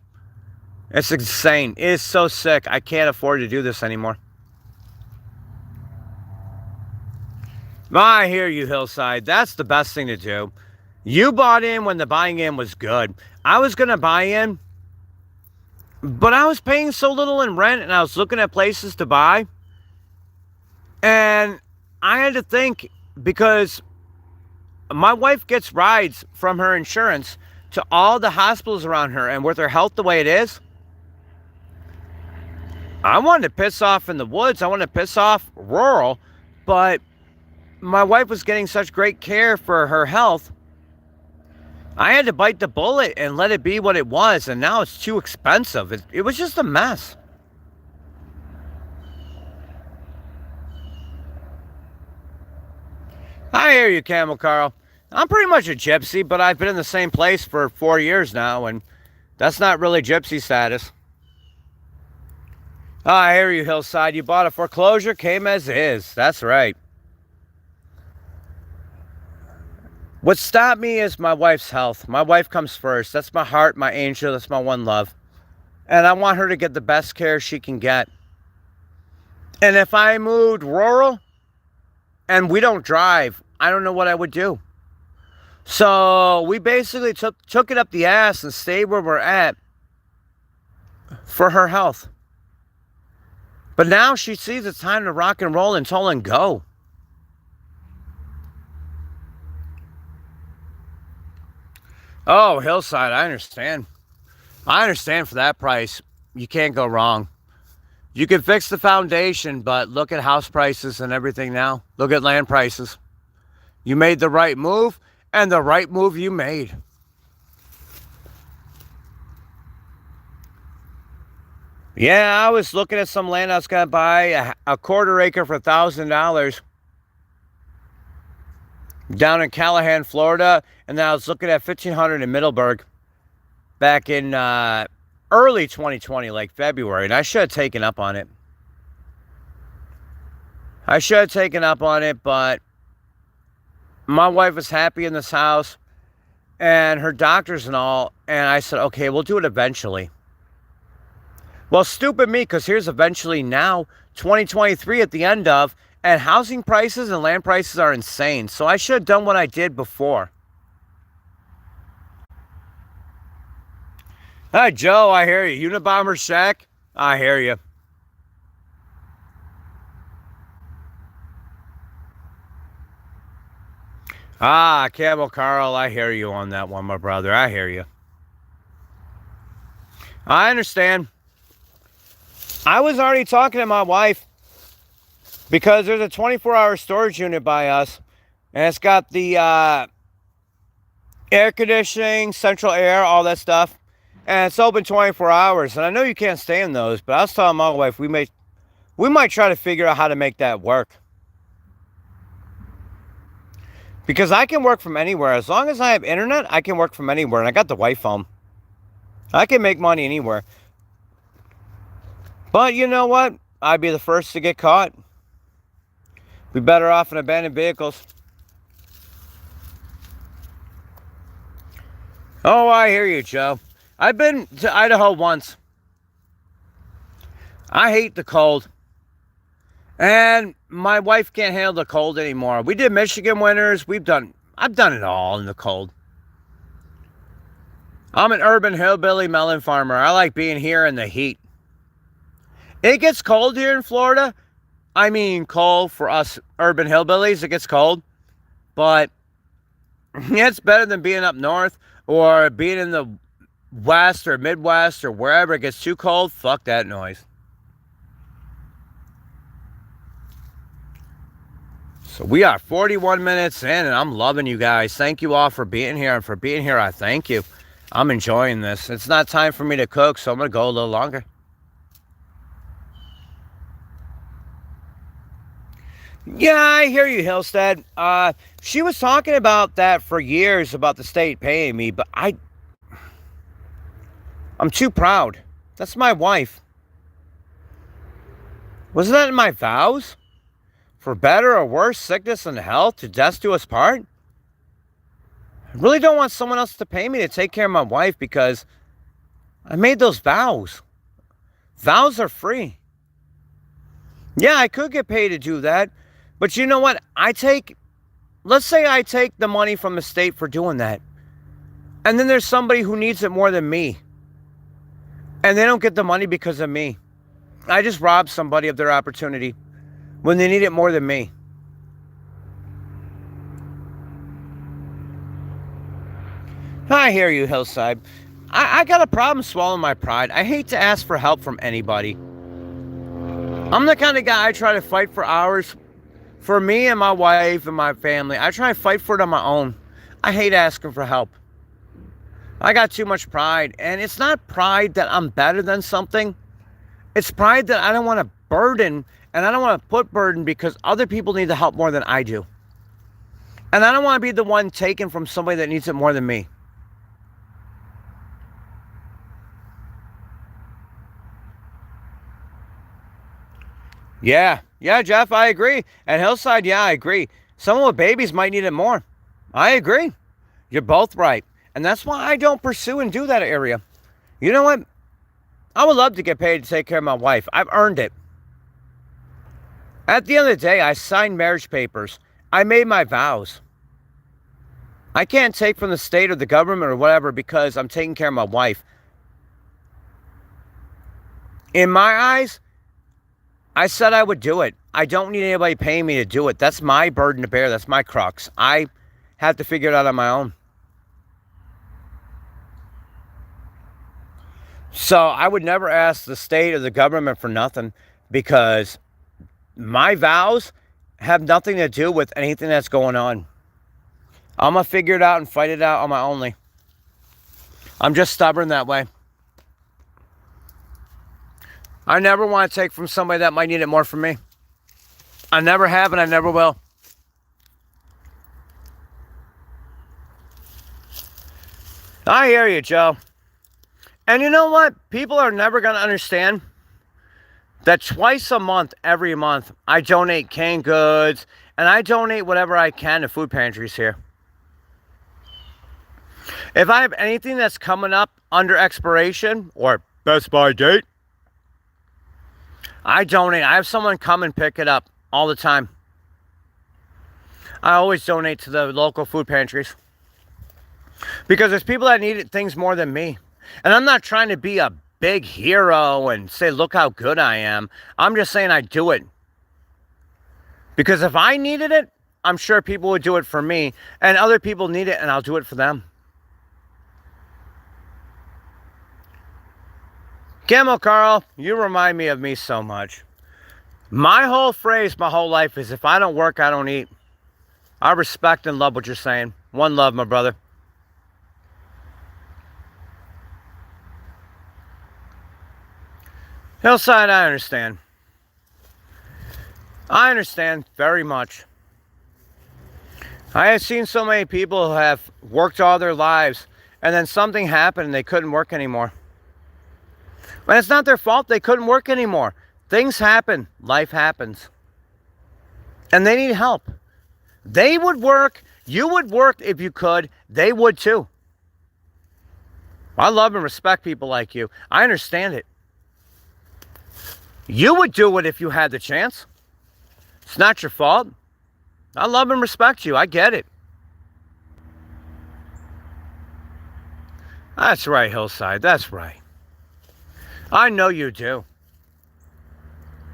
It's insane. It is so sick. I can't afford to do this anymore. I hear you, Hillside. That's the best thing to do. You bought in when the buying in was good. I was going to buy in, but I was paying so little in rent and I was looking at places to buy. And I had to think, because my wife gets rides from her insurance to all the hospitals around her, and with her health the way it is, I wanted to piss off in the woods. I wanted to piss off rural, but my wife was getting such great care for her health. I had to bite the bullet and let it be what it was, and now it's too expensive. It was just a mess. I hear you, Camel Carl. I'm pretty much a gypsy, but I've been in the same place for 4 years now, and that's not really gypsy status. Oh, I hear you, Hillside. You bought a foreclosure, came as is. That's right. What stopped me is my wife's health. My wife comes first. That's my heart, my angel. That's my one love. And I want her to get the best care she can get. And if I moved rural and we don't drive, I don't know what I would do. So we basically took it up the ass and stayed where we're at for her health. But now she sees it's time to rock and roll and toll and go. Oh, Hillside, I understand. I understand for that price. You can't go wrong. You can fix the foundation, but look at house prices and everything now. Look at land prices. You made the right move, and the right move you made. Yeah, I was looking at some land I was going to buy, a quarter acre for $1,000 down in Callahan, Florida, and then I was looking at 1,500 in Middleburg back in early 2020, like February, and I should have taken up on it. I should have taken up on it, but my wife was happy in this house and her doctors and all, and I said, okay, we'll do it eventually. Well, stupid me, because here's eventually now, 2023 at the end of, and housing prices and land prices are insane. So I should have done what I did before. Hi, Joe, I hear you. Unabomber Shack, I hear you. Ah, Camel Carl, I hear you on that one, my brother. I hear you. I understand. I was already talking to my wife because there's a 24-hour storage unit by us, and it's got the air conditioning, central air, all that stuff, and it's open 24 hours. And I know you can't stay in those, but I was telling my wife we might try to figure out how to make that work. Because I can work from anywhere. As long as I have internet, I can work from anywhere. And I got the Wi Fi. I can make money anywhere. But you know what? I'd be the first to get caught. Be better off in abandoned vehicles. Oh, I hear you, Joe. I've been to Idaho once. I hate the cold. And my wife can't handle the cold anymore. We did Michigan winters. I've done it all in the cold. I'm an urban hillbilly melon farmer. I like being here in the heat. It gets cold here in Florida. I mean, cold for us urban hillbillies. It gets cold. But it's better than being up north or being in the west or Midwest or wherever it gets too cold. Fuck that noise. So we are 41 minutes in, and I'm loving you guys. Thank you all for being here, and for being here, I thank you. I'm enjoying this. It's not time for me to cook, so I'm going to go a little longer. Yeah, I hear you, Hillstead. She was talking about that for years, about the state paying me, but I'm too proud. That's my wife. Wasn't that in my vows? For better or worse, sickness and health, to death do us part? I really don't want someone else to pay me to take care of my wife because I made those vows. Vows are free. Yeah, I could get paid to do that. But you know what? Let's say I take the money from the state for doing that. And then there's somebody who needs it more than me. And they don't get the money because of me. I just robbed somebody of their opportunity when they need it more than me. I hear you, Hillside. I got a problem swallowing my pride. I hate to ask for help from anybody. I'm the kind of guy I try to fight for hours for me and my wife and my family. I try to fight for it on my own. I hate asking for help. I got too much pride. And it's not pride that I'm better than something. It's pride that I don't want to burden, and I don't want to put burden because other people need the help more than I do. And I don't want to be the one taken from somebody that needs it more than me. Yeah, Jeff, I agree. And Hillside, yeah, I agree. Someone with babies might need it more. I agree. You're both right. And that's why I don't pursue and do that area. You know what? I would love to get paid to take care of my wife. I've earned it. At the end of the day, I signed marriage papers. I made my vows. I can't take from the state or the government or whatever because I'm taking care of my wife. In my eyes, I said I would do it. I don't need anybody paying me to do it. That's my burden to bear. That's my crux. I have to figure it out on my own. So I would never ask the state or the government for nothing because my vows have nothing to do with anything that's going on. I'm going to figure it out and fight it out on my own. I'm just stubborn that way. I never want to take from somebody that might need it more from me. I never have and I never will. I hear you, Joe. And you know what? People are never going to understand that twice a month, every month, I donate canned goods and I donate whatever I can to food pantries here. If I have anything that's coming up under expiration or best by date, I donate. I have someone come and pick it up all the time. I always donate to the local food pantries. Because there's people that need things more than me. And I'm not trying to be a big hero and say, look how good I am. I'm just saying I do it. Because if I needed it, I'm sure people would do it for me. And other people need it and I'll do it for them. Camel Carl, you remind me of me so much. My whole phrase, my whole life is if I don't work, I don't eat. I respect and love what you're saying. One love, my brother. Hillside, I understand. I understand very much. I have seen so many people who have worked all their lives and then something happened and they couldn't work anymore. And it's not their fault, they couldn't work anymore. Things happen, life happens. And they need help. They would work, you would work if you could, they would too. I love and respect people like you. I understand it. You would do it if you had the chance. It's not your fault. I love and respect you. I get it. That's right, Hillside. That's right. I know you do.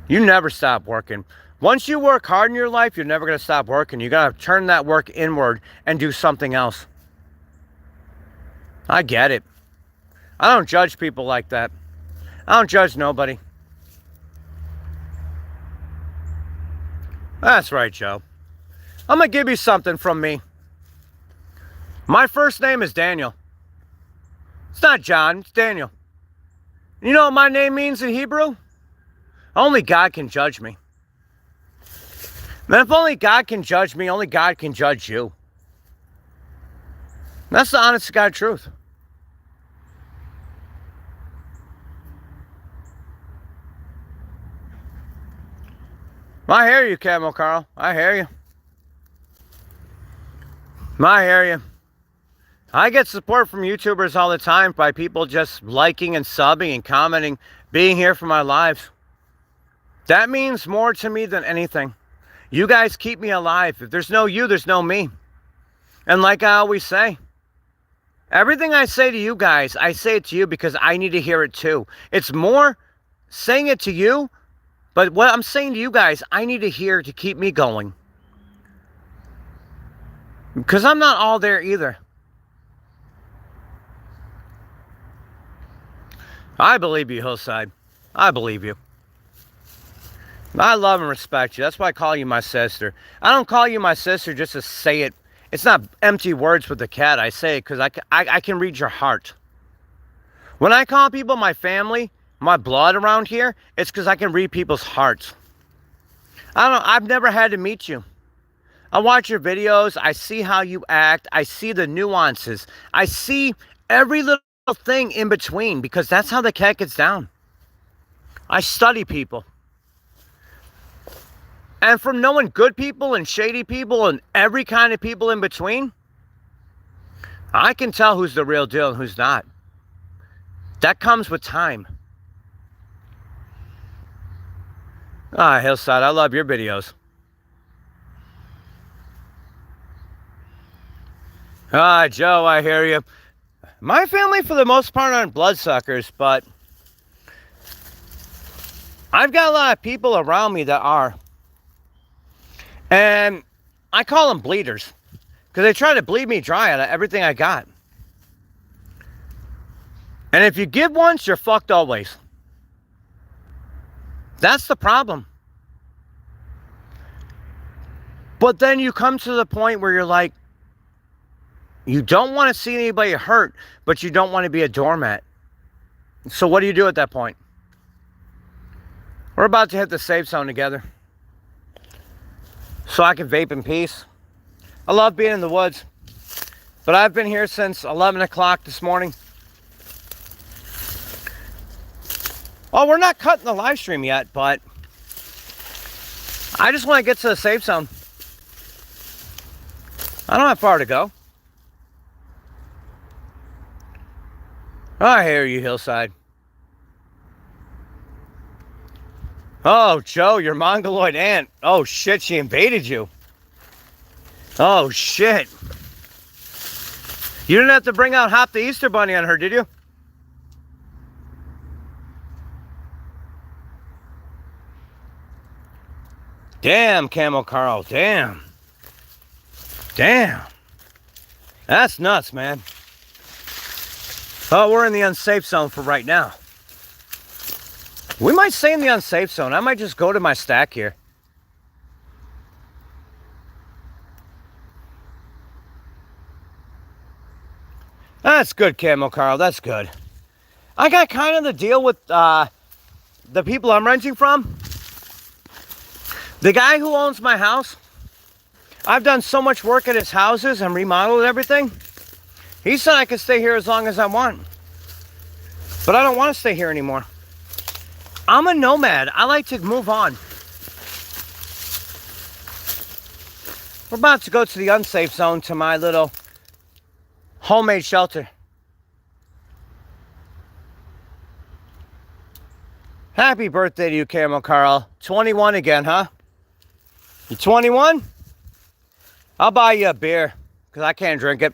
You never stop working. Once you work hard in your life, you're never going to stop working. You got to turn that work inward and do something else. I get it. I don't judge people like that. I don't judge nobody. That's right, Joe. I'm going to give you something from me. My first name is Daniel. It's not John, it's Daniel. You know what my name means in Hebrew? Only God can judge me. And if only God can judge me, only God can judge you. That's the honest to God truth. I hear you, Camel Carl. I hear you. I hear you. I get support from YouTubers all the time by people just liking and subbing and commenting, being here for my lives. That means more to me than anything. You guys keep me alive. If there's no you, there's no me. And like I always say, everything I say to you guys, I say it to you because I need to hear it too. It's more saying it to you, but what I'm saying to you guys, I need to hear to keep me going. Because I'm not all there either. I believe you, Hillside. I believe you. I love and respect you. That's why I call you my sister. I don't call you my sister just to say it. It's not empty words with the cat. I say it because I can read your heart. When I call people my family, my blood around here, it's because I can read people's hearts. I've never had to meet you. I watch your videos. I see how you act. I see the nuances. I see every little thing in between because that's how the cat gets down. I study people. And from knowing good people and shady people and every kind of people in between, I can tell who's the real deal and who's not. That comes with time. Ah, Hillside, I love your videos. Ah, Joe, I hear you. My family, for the most part, aren't bloodsuckers, but I've got a lot of people around me that are. And I call them bleeders because they try to bleed me dry out of everything I got. And if you give once, you're fucked always. That's the problem. But then you come to the point where you're like, you don't want to see anybody hurt, but you don't want to be a doormat. So what do you do at that point? We're about to hit the safe zone together. So I can vape in peace. I love being in the woods. But I've been here since 11 o'clock this morning. Oh, we're not cutting the live stream yet, but I just want to get to the safe zone. I don't have far to go. I hear you, Hillside. Oh, Joe, your mongoloid aunt. Oh, shit, she invaded you. Oh, shit. You didn't have to bring out Hop the Easter Bunny on her, did you? Damn, Camel Carl, damn. Damn. That's nuts, man. Oh, we're in the unsafe zone for right now. We might stay in the unsafe zone. I might just go to my stack here. That's good, Camel Carl. That's good. I got kind of the deal with the people I'm renting from. The guy who owns my house, I've done so much work at his houses and remodeled everything. He said I could stay here as long as I want. But I don't want to stay here anymore. I'm a nomad. I like to move on. We're about to go to the unsafe zone to my little homemade shelter. Happy birthday to you, Camo Carl. 21 again, huh? You 21? I'll buy you a beer, because I can't drink it.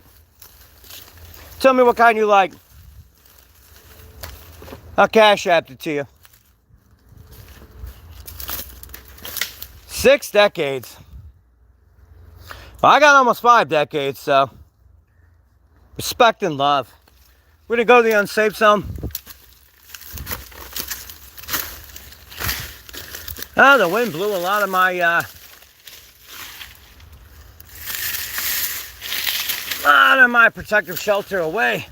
Tell me what kind you like. I'll cash app it to you. 6 decades. Well, I got almost 5 decades, so respect and love. We're gonna go to the unsafe zone. Oh, the wind blew a lot of my protective shelter away.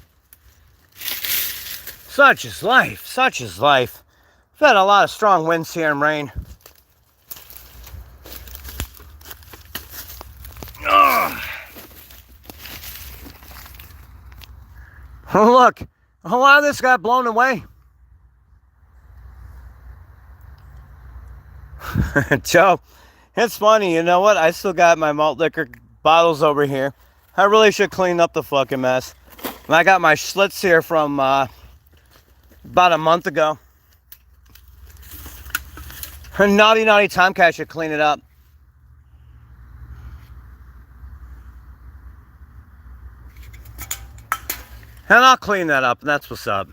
Such is life. Such is life. We've had a lot of strong winds here and rain. Oh, look, a lot of this got blown away. Joe, it's funny, you know what? I still got my malt liquor bottles over here. I really should clean up the fucking mess. And I got my Schlitz here from about a month ago. Naughty Tomcat should clean it up. And I'll clean that up, and that's what's up.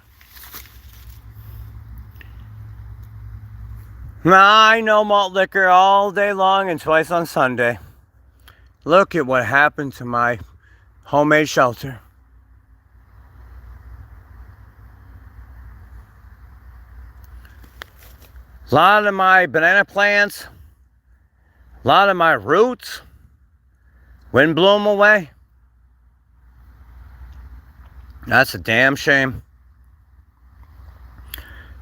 I know malt liquor all day long and twice on Sunday. Look at what happened to my homemade shelter. A lot of my banana plants, a lot of my roots, wind blew them away. That's a damn shame.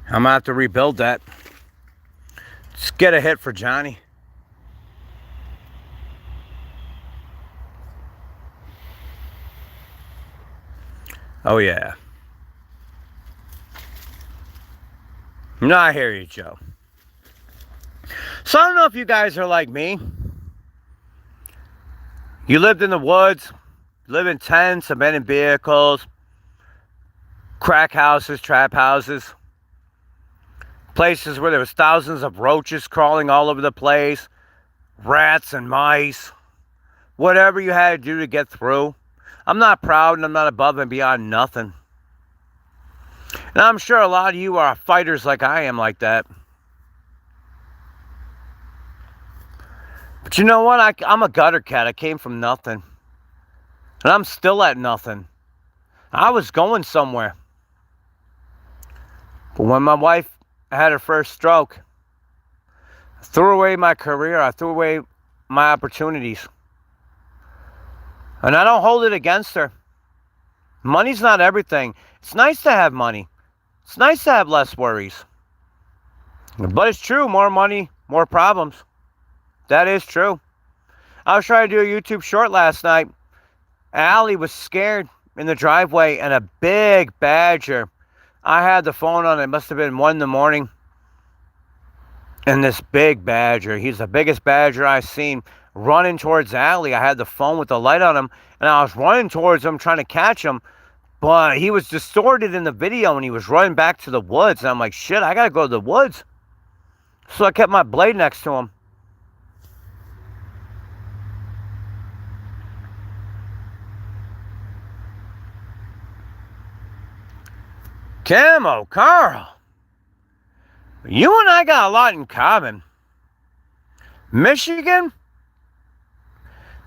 I'm gonna have to rebuild that. Let's get a hit for Johnny. Oh yeah. No, I hear you, Joe. So I don't know if you guys are like me. You lived in the woods, live in tents, abandoned vehicles, crack houses, trap houses, places where there was thousands of roaches crawling all over the place, rats and mice, whatever you had to do to get through. I'm not proud and I'm not above and beyond nothing. And I'm sure a lot of you are fighters like I am like that. But you know what? I'm a gutter cat. I came from nothing. And I'm still at nothing. I was going somewhere. But when my wife had her first stroke, I threw away my career. I threw away my opportunities. And I don't hold it against her. Money's not everything. It's nice to have money. It's nice to have less worries. But it's true, more money, more problems. That is true. I was trying to do a YouTube short last night. Allie was scared in the driveway and a big badger. I had the phone on, it must have been 1 in the morning. And this big badger, he's the biggest badger I've seen, running towards Allie. I had the phone with the light on him, and I was running towards him, trying to catch him. But he was distorted in the video, and he was running back to the woods. And I'm like, shit, I got to go to the woods. So I kept my blade next to him. Camo Carl, you and I got a lot in common. Michigan?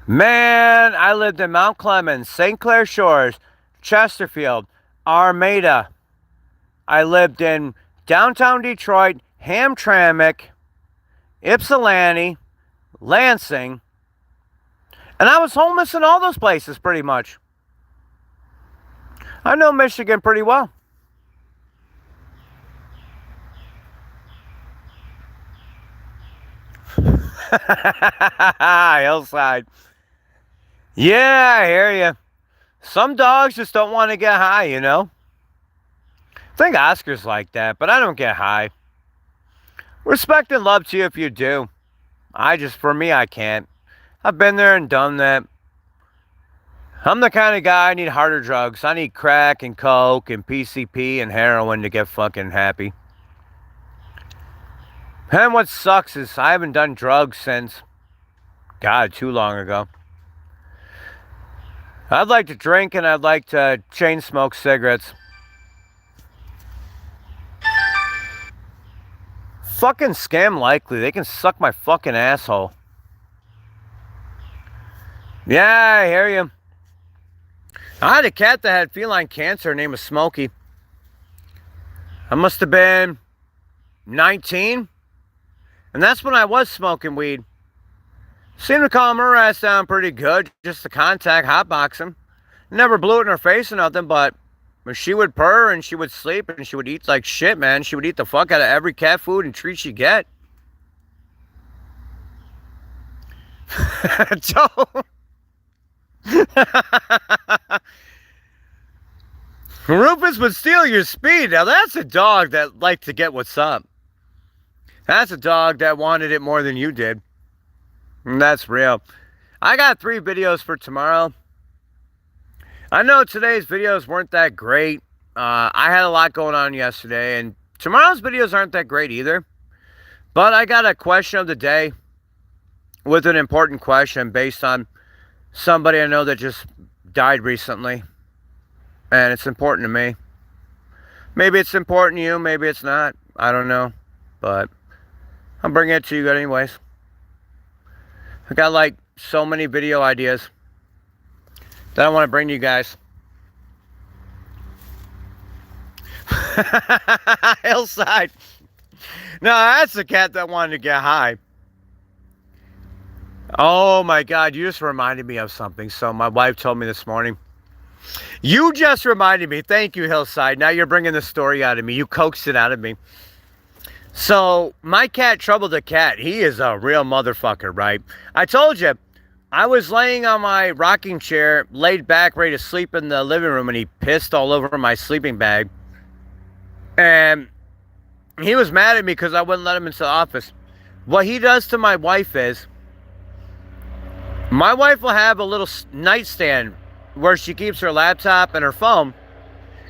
Man, I lived in Mount Clemens, St. Clair Shores, Chesterfield, Armada. I lived in downtown Detroit, Hamtramck, Ypsilanti, Lansing. And I was homeless in all those places pretty much. I know Michigan pretty well. Hillside. Yeah, I hear you. Some dogs just don't want to get high, you know? I think Oscar's like that, but I don't get high. Respect and love to you if you do. For me, I can't. I've been there and done that. I'm the kind of guy I need harder drugs. I need crack and coke and PCP and heroin to get fucking happy. And what sucks is I haven't done drugs since, God, too long ago. I'd like to drink and I'd like to chain smoke cigarettes. Fucking scam likely. They can suck my fucking asshole. Yeah, I hear you. I had a cat that had feline cancer. Her name was Smokey. I must have been 19. And that's when I was smoking weed. Seemed to calm her ass down pretty good. Just the contact, hotboxing. Never blew it in her face or nothing, but she would purr and she would sleep and she would eat like shit, man. She would eat the fuck out of every cat food and treat she get. Rufus would steal your speed. Now that's a dog that liked to get what's up. That's a dog that wanted it more than you did. And that's real. I got 3 videos for tomorrow. I know today's videos weren't that great. I had a lot going on yesterday, and tomorrow's videos aren't that great either. But I got a question of the day with an important question based on somebody I know that just died recently. And it's important to me. Maybe it's important to you, maybe it's not. I don't know. But I'm bringing it to you anyways. I got like so many video ideas that I want to bring to you guys. Hillside. No, that's the cat that wanted to get high. Oh my God, you just reminded me of something. So my wife told me this morning. You just reminded me. Thank you, Hillside. Now you're bringing the story out of me. You coaxed it out of me. So my cat, Trouble the Cat, he is a real motherfucker, right? I told you, I was laying on my rocking chair, laid back, ready to sleep in the living room, and he pissed all over my sleeping bag. And he was mad at me because I wouldn't let him into the office. What he does to my wife is, my wife will have a little nightstand where she keeps her laptop and her phone,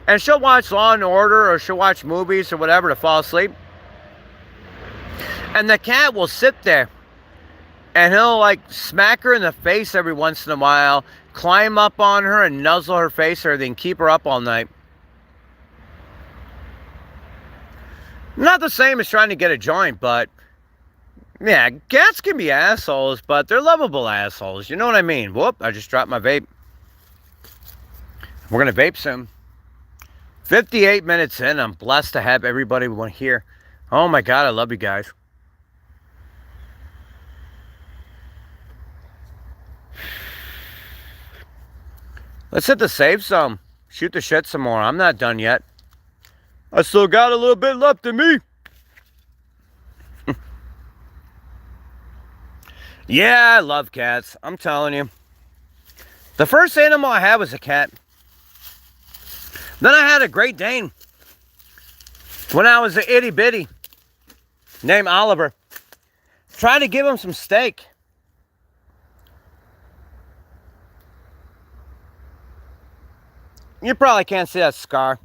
and she'll watch Law and Order or she'll watch movies or whatever to fall asleep. And the cat will sit there and he'll like smack her in the face every once in a while, climb up on her and nuzzle her face or everything, keep her up all night. Not the same as trying to get a joint, but yeah, cats can be assholes, but they're lovable assholes. You know what I mean? Whoop, I just dropped my vape. We're going to vape soon. 58 minutes in. I'm blessed to have everybody here. Oh my God, I love you guys. Let's hit the safe zone. Shoot the shit some more. I'm not done yet. I still got a little bit left in me. Yeah, I love cats. I'm telling you. The first animal I had was a cat. Then I had a Great Dane when I was an itty bitty named Oliver. Tried to give him some steak. You probably can't see that scar.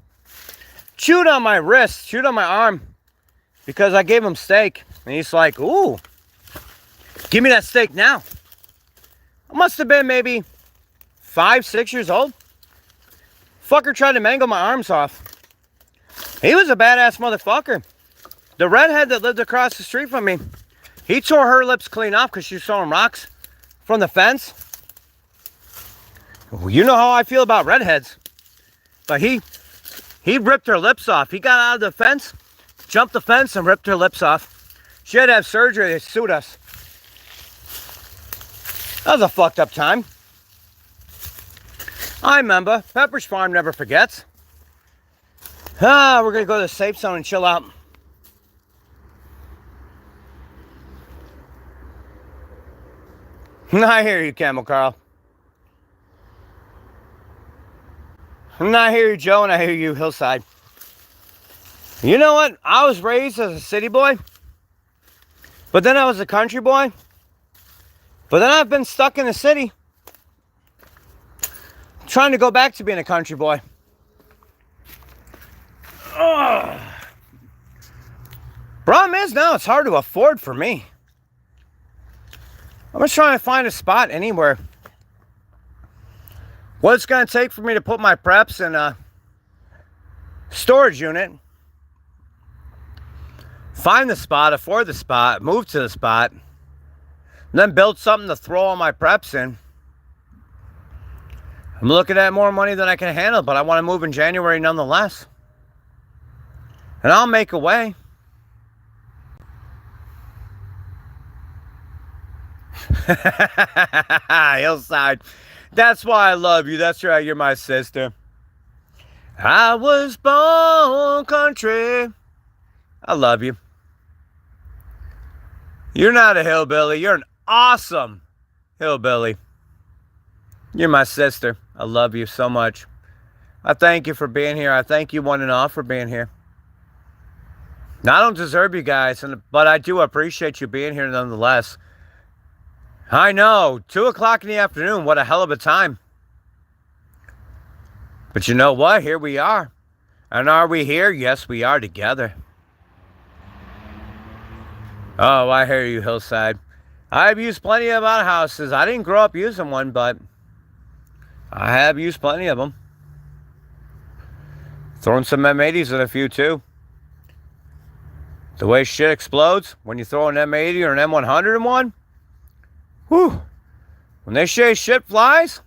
Chewed on my wrist, chewed on my arm because I gave him steak. And he's like, ooh, give me that steak now. I must have been maybe 5, 6 years old. Fucker tried to mangle my arms off. He was a badass motherfucker. The redhead that lived across the street from me, he tore her lips clean off because she was throwing rocks from the fence. You know how I feel about redheads. But he ripped her lips off. He got out of the fence, jumped the fence, and ripped her lips off. She had to have surgery. They sued us. That was a fucked up time. I remember. Pepperidge Farm never forgets. We're going to go to the safe zone and chill out. I hear you, Camel Carl. I hear you, Joe, and I hear you, Hillside. You know what? I was raised as a city boy, but then I was a country boy, but then I've been stuck in the city, trying to go back to being a country boy. Ugh. Problem is now it's hard to afford for me. I'm just trying to find a spot anywhere. What it's going to take for me to put my preps in a storage unit, find the spot, afford the spot, move to the spot, and then build something to throw all my preps in. I'm looking at more money than I can handle, but I want to move in January nonetheless. And I'll make a way. Hillside. That's why I love you. That's right. You're my sister. I was born country. I love you. You're not a hillbilly. You're an awesome hillbilly. You're my sister. I love you so much. I thank you for being here. I thank you one and all for being here. Now, I don't deserve you guys, but I do appreciate you being here nonetheless. I know, 2 o'clock in the afternoon, what a hell of a time. But you know what? Here we are. And are we here? Yes, we are together. Oh, I hear you, Hillside. I've used plenty of outhouses. I didn't grow up using one, but I have used plenty of them. Thrown some M80s in a few, too. The way shit explodes when you throw an M80 or an M100 in one, whew. When they say shit flies,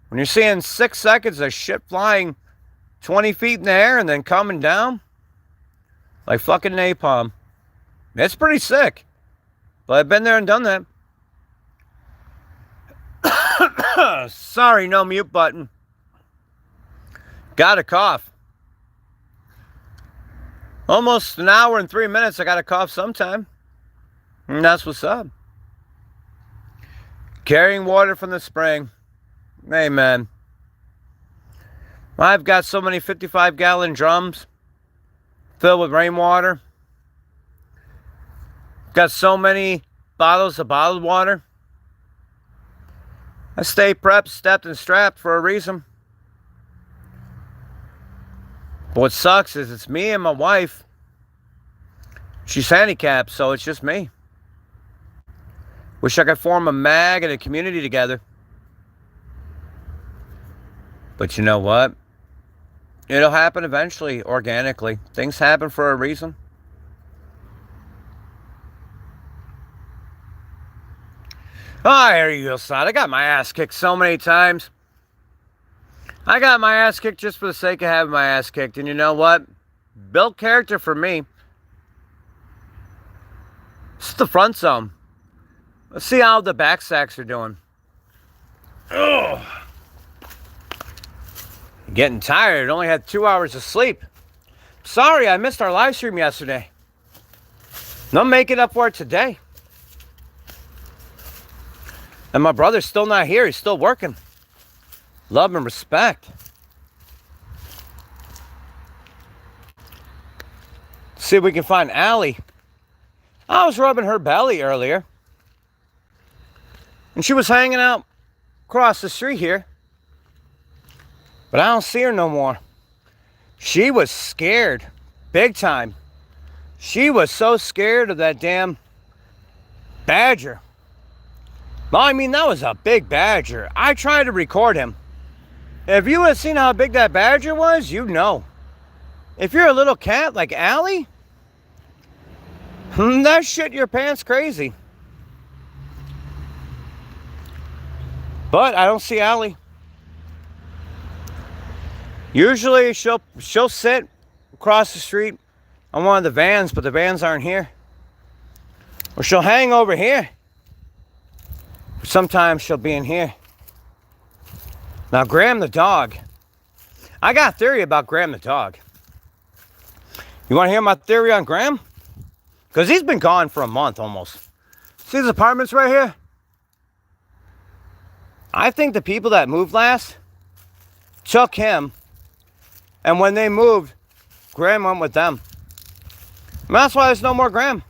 when you're seeing 6 seconds of shit flying 20 feet in the air and then coming down, like fucking napalm, it's pretty sick. But I've been there and done that. Sorry, no mute button. Got a cough. Almost an hour and 3 minutes, I got a cough sometime. And that's what's up. Carrying water from the spring. Amen. I've got so many 55-gallon drums filled with rainwater. Got so many bottles of bottled water. I stay prepped, stepped, and strapped for a reason. But what sucks is it's me and my wife. She's handicapped, so it's just me. Wish I could form a mag and a community together. But you know what? It'll happen eventually, organically. Things happen for a reason. Oh, I hear you, Hillside. I got my ass kicked so many times. I got my ass kicked just for the sake of having my ass kicked. And you know what? Built character for me. It's the front zone. Let's see how the back sacks are doing. Ugh. Getting tired. Only had 2 hours of sleep. Sorry, I missed our live stream yesterday. I'm making up for it today. And my brother's still not here. He's still working. Love and respect. See if we can find Allie. I was rubbing her belly earlier. And she was hanging out across the street here. But I don't see her no more. She was scared. Big time. She was so scared of that damn badger. Well, I mean, that was a big badger. I tried to record him. If you had seen how big that badger was, you'd know. If you're a little cat like Allie, that shit your pants crazy. But I don't see Allie. Usually she'll sit across the street on one of the vans, but the vans aren't here. Or she'll hang over here. Sometimes she'll be in here. Now, Graham the dog. I got a theory about Graham the dog. You want to hear my theory on Graham? Because he's been gone for a month almost. See these apartments right here? I think the people that moved last took him, and when they moved, Graham went with them. And that's why there's no more Graham.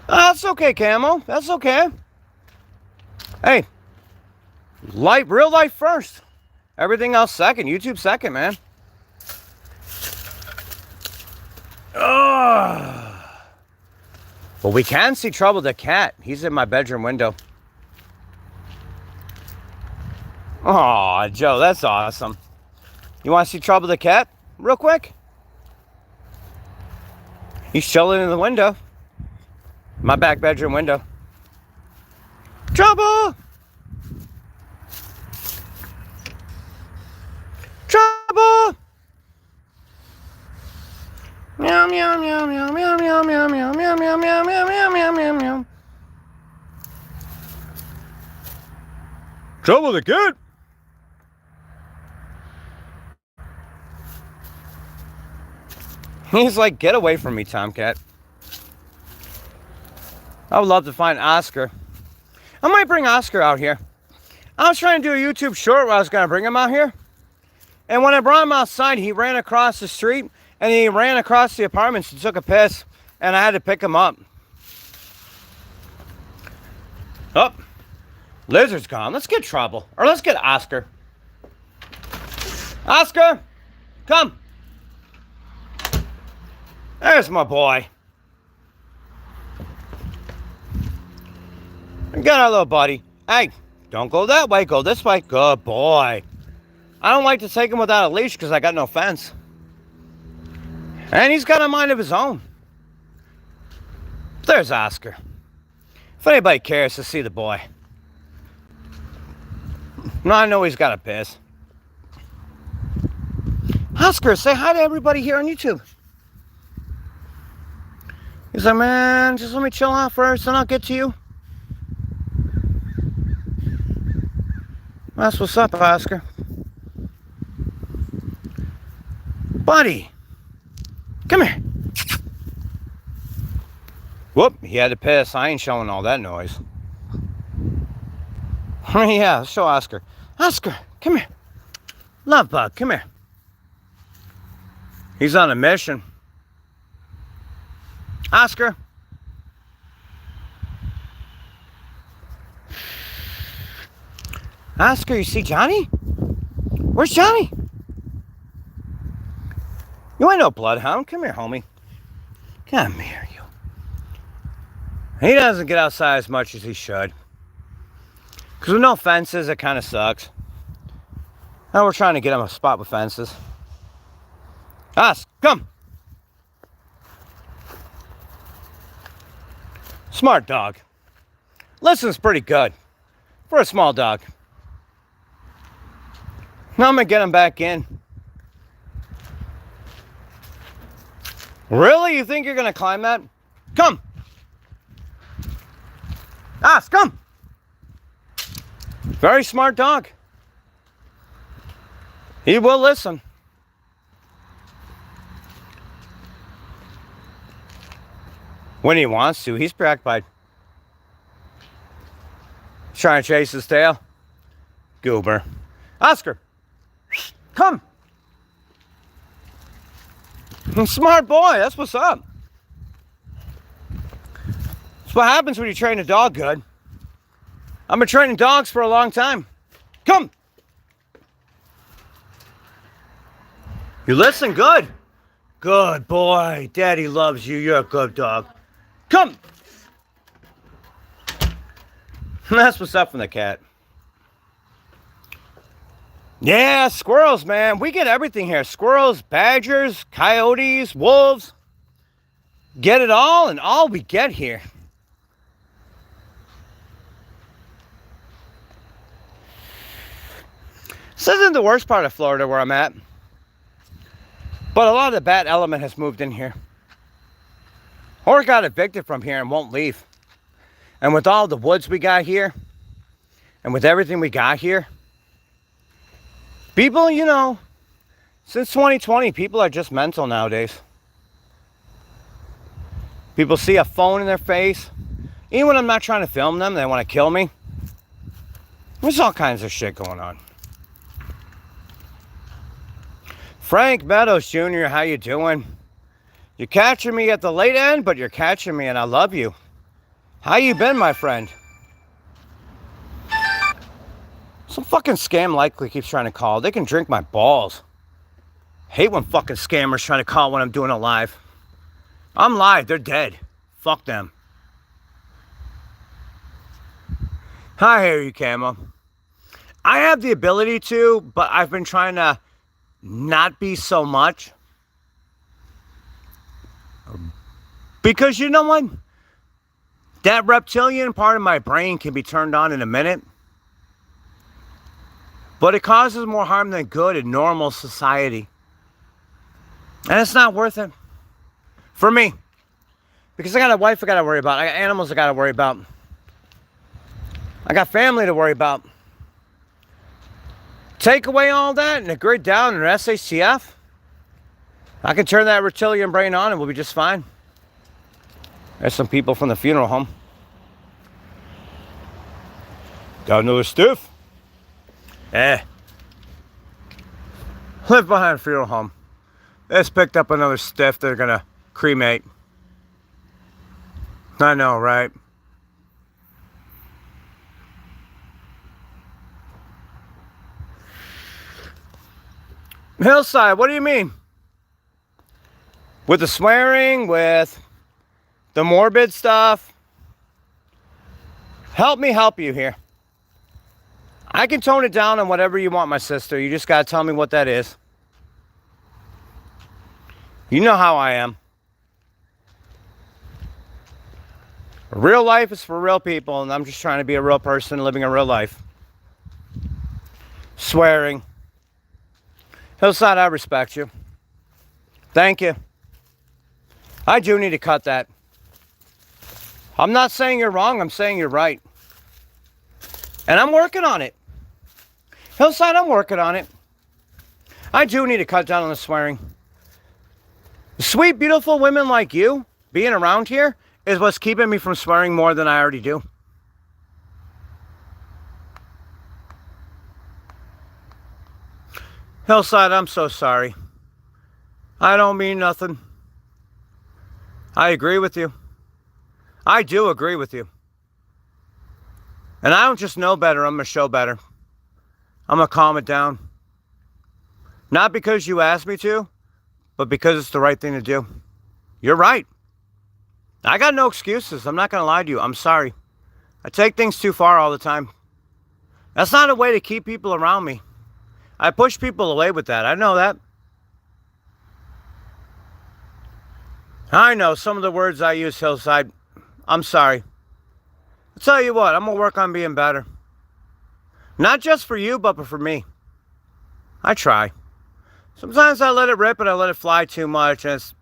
That's okay, Camo. That's okay. Hey, real life first. Everything else second. YouTube second, man. Ugh. Well, we can see Trouble the cat. He's in my bedroom window. Oh, Joe, that's awesome. You want to see Trouble the cat real quick? He's chilling in the window. My back bedroom window. Trouble! Trouble! Meow, meow, meow, meow, meow, meow, meow, meow, meow, meow, meow, meow, meow, meow, meow, meow. Trouble the cat! He's like, get away from me, Tomcat. I would love to find Oscar. I might bring Oscar out here. I was trying to do a YouTube short where I was going to bring him out here. And when I brought him outside, he ran across the street and he ran across the apartments and took a piss. And I had to pick him up. Oh, Lizard's gone. Let's get Trouble. Or let's get Oscar. Oscar, come. There's my boy. We got our little buddy. Hey, don't go that way. Go this way. Good boy. I don't like to take him without a leash because I got no fence. And he's got a mind of his own. There's Oscar. If anybody cares to see the boy. No, I know he's got a piss. Oscar, say hi to everybody here on YouTube. He's like, man, just let me chill out first and I'll get to you. That's what's up, Oscar. Buddy, come here. Whoop, he had to piss. I ain't showing all that noise. Yeah, let's show Oscar. Oscar, come here. Love bug, come here. He's on a mission. Oscar. Oscar, you see Johnny? Where's Johnny? You ain't no bloodhound. Come here, homie. Come here, you. He doesn't get outside as much as he should. Because with no fences, it kind of sucks. Now we're trying to get him a spot with fences. Oscar, come. Smart dog. Listens pretty good for a small dog. Now I'm going to get him back in. Really? You think you're going to climb that? Come. Come. Very smart dog. He will listen. When he wants to. He's preoccupied. He's trying to chase his tail. Goober. Oscar. Come. Smart boy. That's what's up. That's what happens when you train a dog good. I've been training dogs for a long time. Come. You listen good. Good boy. Daddy loves you. You're a good dog. Come. That's what's up from the cat. Yeah, squirrels, man. We get everything here. Squirrels, badgers, coyotes, wolves. Get it all and all we get here. This isn't the worst part of Florida where I'm at. But a lot of the bad element has moved in here. Or got evicted from here and won't leave. And with all the woods we got here, and with everything we got here, people, you know, since 2020, people are just mental nowadays. People see a phone in their face. Even when I'm not trying to film them, they want to kill me. There's all kinds of shit going on. Frank Meadows Jr., how you doing? You're catching me at the late end, but you're catching me, and I love you. How you been, my friend? Some fucking scam likely keeps trying to call. They can drink my balls. Hate when fucking scammers try to call when I'm doing it live. I'm live. They're dead. Fuck them. Hi, Harry Camo. I have the ability to, but I've been trying to not be so much. Because you know what? That reptilian part of my brain can be turned on in a minute. But it causes more harm than good in normal society. And it's not worth it. For me. Because I got a wife I got to worry about. I got animals I got to worry about. I got family to worry about. Take away all that and a grid down and an SHTF. I can turn that reptilian brain on and we'll be just fine. There's some people from the funeral home. Got another stiff? Live behind a funeral home. They just picked up another stiff they're gonna cremate. I know, right? Hillside, what do you mean? With the swearing, with the morbid stuff? Help me help you here. I can tone it down on whatever you want, my sister. You just gotta tell me what that is. You know how I am. Real life is for real people, and I'm just trying to be a real person living a real life. Swearing. Hillside, I respect you. Thank you. I do need to cut that. I'm not saying you're wrong, I'm saying you're right. And I'm working on it. Hillside, I'm working on it. I do need to cut down on the swearing. Sweet, beautiful women like you being around here is what's keeping me from swearing more than I already do. Hillside, I'm so sorry. I don't mean nothing. I agree with you. I do agree with you. And I don't just know better, I'm going to show better. I'm going to calm it down. Not because you asked me to, but because it's the right thing to do. You're right. I got no excuses. I'm not going to lie to you. I'm sorry. I take things too far all the time. That's not a way to keep people around me. I push people away with that. I know that. I know some of the words I use, Hillside. I'm sorry. I'll tell you what, I'm going to work on being better. Not just for you, but for me. I try. Sometimes I let it rip and I let it fly too much, and it's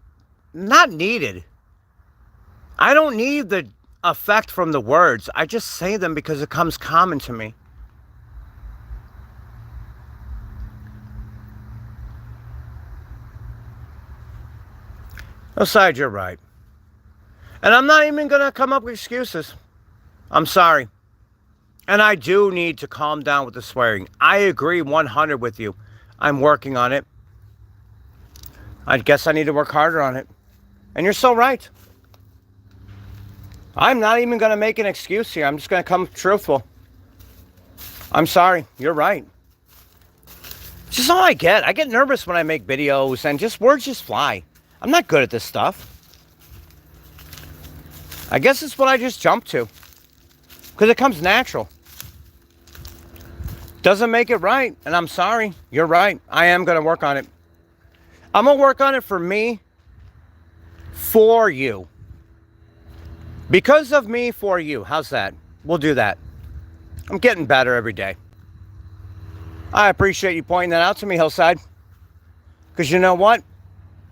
not needed. I don't need the effect from the words. I just say them because it comes common to me. Aside, you're right. And I'm not even going to come up with excuses. I'm sorry. And I do need to calm down with the swearing. I agree 100 with you. I'm working on it. I guess I need to work harder on it. And you're so right. I'm not even going to make an excuse here. I'm just going to come truthful. I'm sorry. You're right. It's just all I get. I get nervous when I make videos and just words just fly. I'm not good at this stuff. I guess it's what I just jump to. Because it comes natural. Doesn't make it right. And I'm sorry. You're right. I am going to work on it. I'm going to work on it for me. For you. Because of me, for you. How's that? We'll do that. I'm getting better every day. I appreciate you pointing that out to me, Hillside. Because you know what?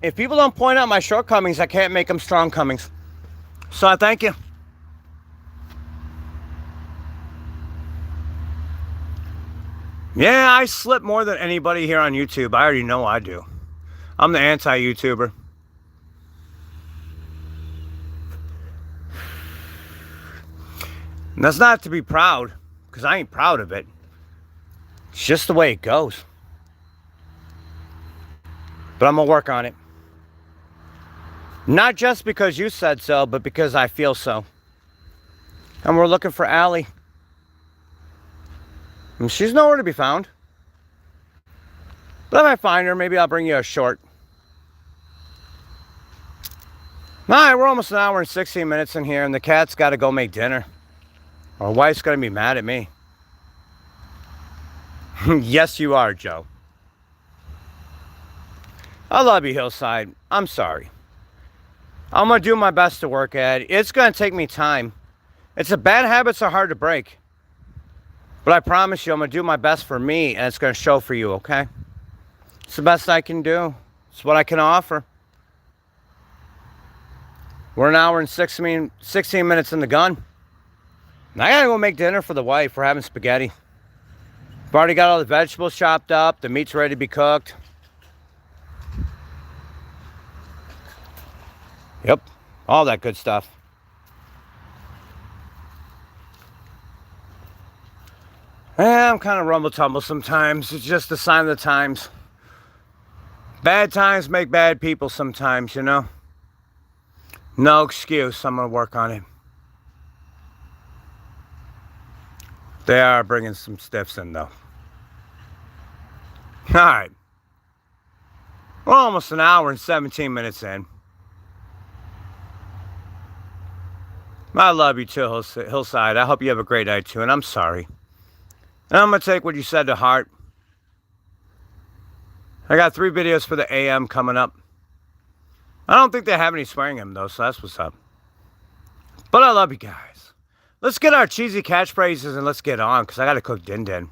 If people don't point out my shortcomings, I can't make them strong comings. So I thank you. Yeah, I slip more than anybody here on YouTube. I already know I do. I'm the anti-YouTuber. And that's not to be proud, because I ain't proud of it. It's just the way it goes. But I'm going to work on it. Not just because you said so, but because I feel so. And we're looking for Allie. And she's nowhere to be found. But if I find her, maybe I'll bring you a short. Alright, we're almost an hour and 16 minutes in here, and the cat's got to go make dinner. Our wife's going to be mad at me. Yes, you are, Joe. I love you, Hillside. I'm sorry. I'm going to do my best to work at it. It's going to take me time. It's a bad habits are hard to break. But I promise you, I'm going to do my best for me, and it's going to show for you, okay? It's the best I can do. It's what I can offer. We're an hour and 16 minutes in the gun. And I got to go make dinner for the wife. We're having spaghetti. I've already got all the vegetables chopped up. The meat's ready to be cooked. Yep, all that good stuff. I'm kind of rumble-tumble sometimes. It's just a sign of the times. Bad times make bad people sometimes, you know. No excuse. I'm going to work on it. They are bringing some stiffs in, though. All right. We're almost an hour and 17 minutes in. I love you too, Hillside. I hope you have a great night too, and I'm sorry. And I'm going to take what you said to heart. I got 3 videos for the AM coming up. I don't think they have any swearing in them, though, so that's what's up. But I love you guys. Let's get our cheesy catchphrases and let's get on, because I got to cook Din Din.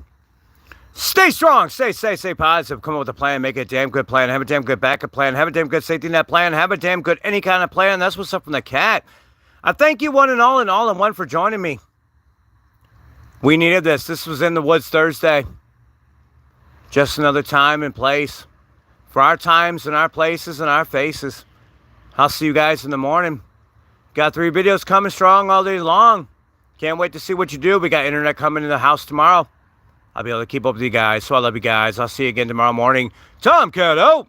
Stay strong, stay safe, stay positive. Come up with a plan, make it a damn good plan. Have a damn good backup plan. Have a damn good safety net plan. Have a damn good any kind of plan. That's what's up from the cat. I thank you one and all in one for joining me. We needed this. This was In the Woods Thursday. Just another time and place for our times and our places and our faces. I'll see you guys in the morning. Got 3 videos coming strong all day long. Can't wait to see what you do. We got internet coming in the house tomorrow. I'll be able to keep up with you guys. So I love you guys. I'll see you again tomorrow morning. Tomcat out.